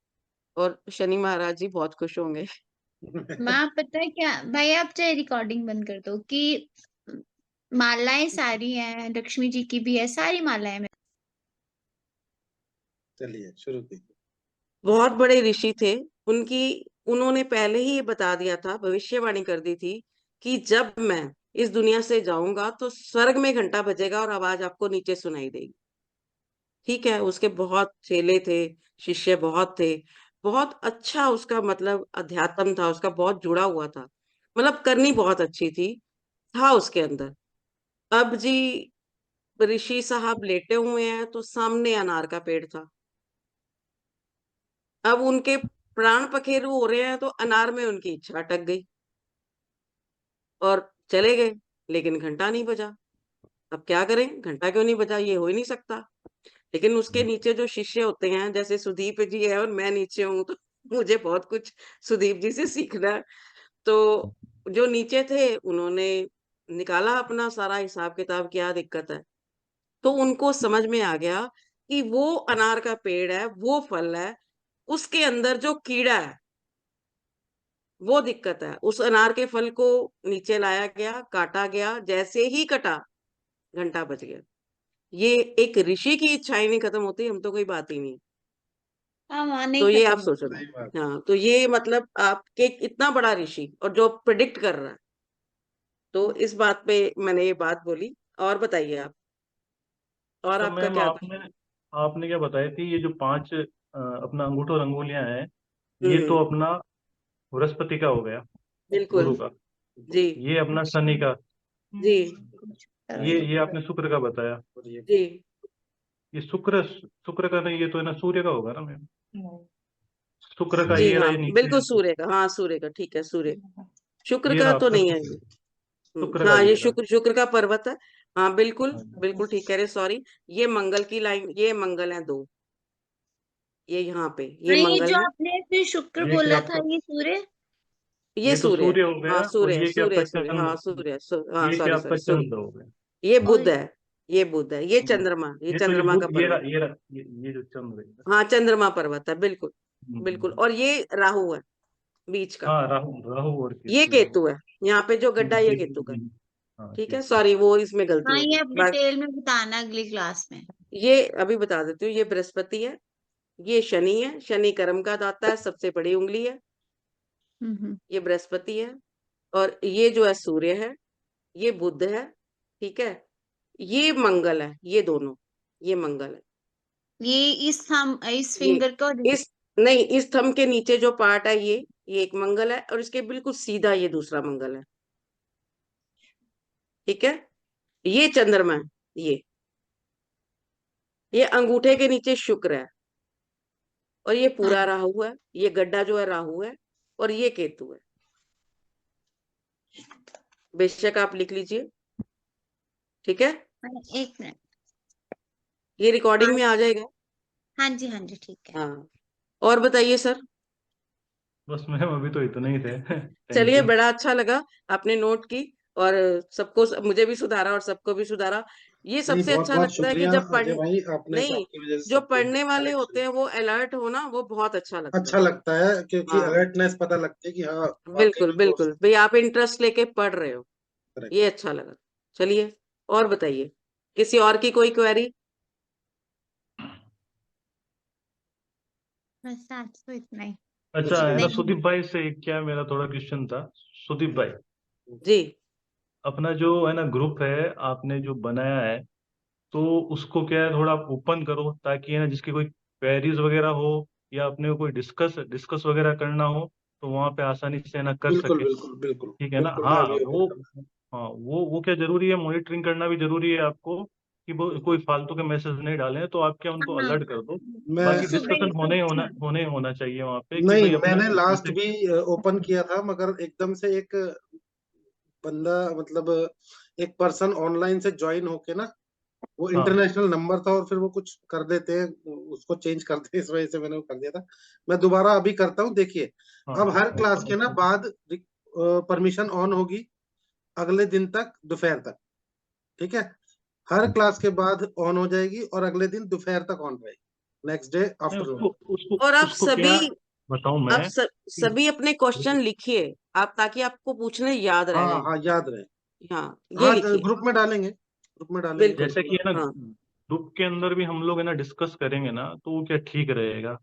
और शनि महाराज जी बहुत खुश होंगे। माँ पता है क्या भाई, आप चाहे रिकॉर्डिंग बंद कर दो कि मालाएं सारी हैं, लक्ष्मी जी की भी है, सारी मालाएं में। चलिए शुरू कीजिए। बहुत बड़े ऋषि थे। उनकी उन्होंने पहले ही ये बता दिया था, भविष्यवाणी कर दी थी कि जब मैं इस दुनिया से जाऊंगा तो स्वर्ग में घंटा बजेगा और आवाज आपको नीचे सुनाई देगी। ठीक है। उसके बहुत चेले थे, शिष्य बहुत थे। बहुत अच्छा उसका मतलब अध्यात्म था, उसका बहुत जुड़ा हुआ था, मतलब करनी बहुत अच्छी थी, था उसके अंदर। अब जी ऋषि साहब लेटे हुए हैं तो सामने अनार का पेड़ था। अब उनके प्राण पखेरु हो रहे हैं तो अनार में उनकी इच्छा अटक गई और चले गए, लेकिन घंटा नहीं बजा। अब क्या करें, घंटा क्यों नहीं बजा, ये हो ही नहीं सकता। लेकिन उसके नीचे जो शिष्य होते हैं, जैसे सुदीप जी है और मैं नीचे हूं, तो मुझे बहुत कुछ सुदीप जी से सीखना है। तो जो नीचे थे उन्होंने निकाला अपना सारा हिसाब किताब, क्या दिक्कत है। तो उनको समझ में आ गया कि वो अनार का पेड़ है, वो फल है, उसके अंदर जो कीड़ा है वो दिक्कत है। उस अनार के फल को नीचे लाया गया, काटा गया, जैसे ही कटा घंटा बज गया। ये एक ऋषि की इच्छाएं नहीं खत्म होती, हम तो कोई बात ही नहीं। हाँ वहाँ नहीं तो ये आप खत्म सोचो होती। सही बात। ना। हाँ, तो ये मतलब आपके इतना बड़ा ऋषि और जो प्रिडिक्ट कर रहा है, तो इस बात पे मैंने ये बात बोली। और बताइए आप, और तो आपका मैम क्या? आपने आपने क्या बताया थी, ये जो पांच अपना अंगूठा और अंगुलियां हैं, ये हम्म। तो अपना बृहस्पति का हो गया, बिल्कुल। गुरु का। जी। ये अपना शनि का। जी। ये आपने शुक्र का बताया। और ये जी। ये शुक्र शुक्र का नहीं, ये तो है ना सूर्य का होगा ना मैम। शुक्र का जी ये रहा, हाँ, ये नीचे बिल्कुल है। सूर्य का, हाँ सूर्य का, ठीक है सूर्य। शुक्र ये का रहा तो आपका नहीं है शुक्र। ये। शुक्र का हाँ, ये ये रहा। शुक्र का पर्वत है। हाँ बिल्कुल, हाँ। बिल्कुल ठीक कह रहे, सॉरी। ये मंगल की लाइन, ये मंगल है दो, ये यहाँ पे ये हाँ ये मंगल जो है। आपने फिर शुक्र ये क्या बोला था, आपका, ये सूर्य। ये ये तो सूर्य है। सूर्य हो हाँ गया, और सूर्य है, ये क्या सूर्य आपका है, सूर्य, हाँ चंद्र। सूर्य है, हाँ ये क्या सॉरी आपका सॉरी, सूर्य। चंद्र हो गया। ये और बुध है। ये बुध है, ये चंद्रमा, ये ये तो ये चंद्रमा का बुध, ये रहा, पर्वत है। ये जो चंद्र है। हाँ चंद्रमा पर्वत है, बिल्कुल। बिल्कुल। हम्म। और ये राहु है बीच का। हाँ, राहु राहु और ये केतु है वो। केतु है, यहाँ पे जो गड्ढा ये केतु का। हाँ ठीक है, केतु। सॉरी वो इसमें गलती हाँ ये होगी। आप डिटेल में बताना अगली क्लास में। ये अभी बता देती हूँ, ये बृहस्पति है, ये शनि है, शनि कर्म का दाता है, सबसे बड़ी उंगली है, हम्म। ये बृहस्पति है। और ये जो है सूर्य है, ये बुध है। ठीक है। ये मंगल है, ये दोनों, ये मंगल है। ये इस ये फिंगर का और इस नहीं, इस थंब के नीचे जो पार्ट है ये एक मंगल है, और इसके बिल्कुल सीधा ये दूसरा मंगल है। ठीक है, ये चंद्रमा है, ये अंगूठे के नीचे शुक्र है, और ये पूरा हाँ राहु है, ये गड्ढा जो है राहु है, और ये केतु है। बेशक आप लिख लीजिए, ठीक है, एक मिनट। ये रिकॉर्डिंग में आ जाएगा। हाँ जी ठीक है। हाँ, और बताइए सर। बस मैम अभी तो इतना ही थे। थैंक चलिए, यू। बड़ा अच्छा लगा, आपने नोट की, और सबको, मुझे भी सुधारा और सबको भी सुधारा। ये नहीं, सबसे बहुत अच्छा बहुत लगता है कि शुक्रिया जब अजय भाई, आपने नहीं, आपकी वजह से जो सबको पढ़ने वाले होते करेक्शन हैं वो अलर्ट हो ना, वो बहुत अच्छा लगता अच्छा है। लगता है, क्योंकि हाँ, अलर्टनेस पता लगती है कि हाँ वाकई बिल्कुल में कोर्स बिल्कुल भाई, आप इंटरेस्ट लेके पढ़ रहे हो, करेक्ट। ये अच्छा लगा। चलिए, और बताइए, किसी और की कोई क्वेरी? बस आज तो इतना ही। अच्छा है ना, नहीं सुदीप भाई से क्या मेरा थोड़ा क्वेश्चन था। सुदीप भाई, जी, अपना जो है ना ग्रुप है आपने जो बनाया है, तो उसको क्या है थोड़ा ओपन करो, ताकि है ना जिसकी कोई क्वेरीज वगैरह हो या अपने को कोई डिस्कस वगैरह करना हो, तो वहाँ पे आसानी से है ना कर बिल्कुल सके। बिल्कुल बिल्कुल ठीक है ना। बिल्कुल, मैं हाँ भी ओपन वो, करूँ। हाँ वो क्या जरूरी है, मॉनिटरिंग करना भी जरूरी है आपको, कि वो कोई फालतू के मैसेज नहीं डालें, तो आप क्या उनको हाँ अलर्ट कर दो। मैं बाकी डिस्कशन सुबह होने ही होना चाहिए वहाँ पे, कि नहीं, भाई अपना मैंने लास्ट जैसे। भी ओपन किया था, मगर एकदम से एक बंदा, मतलब एक पर्सन ऑनलाइन से ज्वाइन होके ना, वो हाँ इंटरनेशनल नंबर था, और फिर वो कुछ कर देते हैं, उसको चेंज करते हैं, इस वजह से मैंने वो कर दिया था। मैं दोबारा अभी करता हूँ, देखिए। हाँ अब हर क्लास के ना तो- बाद परमिशन ऑन होगी अगले दिन तक, दोपहर तक। ठीक है, हर क्लास के बाद ऑन हो जाएगी, और अगले दिन दोपहर तक ऑन रहेगी, नेक्स्ट डे नहीं, आफ्टरनून। और आप उसको क्या सभी, बताऊं मैं कि सभी अपने क्वेश्चन लिखिए आप, ताकि आपको पूछने याद हाँ रह जाए। हाँ, याद रहे। हाँ, ये हाँ, लिखिए, ग्रुप में डालेंगे बिल्कुल, जैसे कि बिल्कुल। है ना हाँ ग्रुप के अंदर भी हम लोग है ना डिस्कस करेंगे ना, तो वो क्या ठीक रहेगा।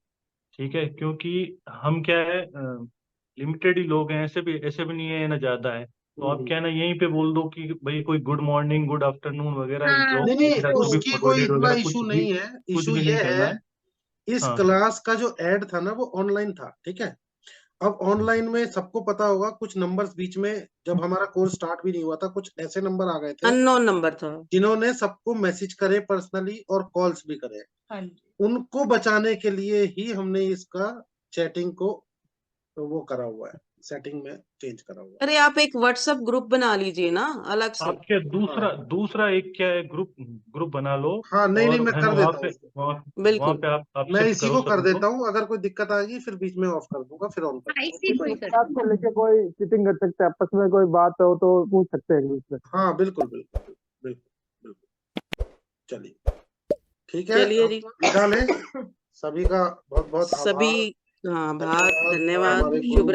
ठीक है, क्योंकि हम क्या है लिमिटेड ही लोग हैं, ऐसे भी नहीं है ना ज्यादा है, तो आप क्या है ना यहीं पे बोल दो कि भाई कोई गुड मॉर्निंग गुड आफ्टरनून वगैरह, हाँ नहीं जॉब नहीं, वगैरह जो भी उसकी कोई फॉरवर्डेड इतना वगैरह इशू नहीं है। कुछ इशू भी ये नहीं करना है, है। इस हाँ क्लास का जो ऐड था ना, वो ऑनलाइन था। ठीक है, अब ऑनलाइन में सबको पता होगा, कुछ नंबर्स बीच में, जब हमारा कोर्स स्टार्ट भी नहीं हुआ था, कुछ ऐसे नंबर आ गए थे अननोन नंबर था। जिन्होंने सबको मैसेज करे पर्सनली, और कॉल्स भी करे। हाँ जी। उनको बचाने के लिए ही हमने इसका चैटिंग को वो करा हुआ है, सेटिंग में चेंज करा हुआ अरे, आप एक व्हाट्सएप ग्रुप बना लीजिए ना, अलग से। आप क्या है। हाँ दूसरा एक क्या है ग्रुप ग्रुप बना लो, हाँ, नहीं नहीं, और मैं है ना कर देता हूँ उसको। वहाँ बिल्कुल, पे आप मैं शिफ्ट इसी करो को कर सभी को। देता हूँ, अगर कोई दिक्कत आएगी फिर बीच में ऑफ कर दूंगा, फिर ऑन कर हाँ दूंगा। इसी ठीक को है। ही कर बात को लेके कोई चीटिंग कर सकते हैं, आपस में कोई बात हो तो पूछ सकते हैं एक दूसरे से। हाँ, बिल्कुल बिल्कुल बिल्कुल बिल्कुल। चलिए, ठीक है, चलिए अब जी, विदा लें। सभी का बहुत बहुत सभी, आभार, हाँ, आभार, धन्यवाद, और धन्यवाद, हमारे शुभ गुरु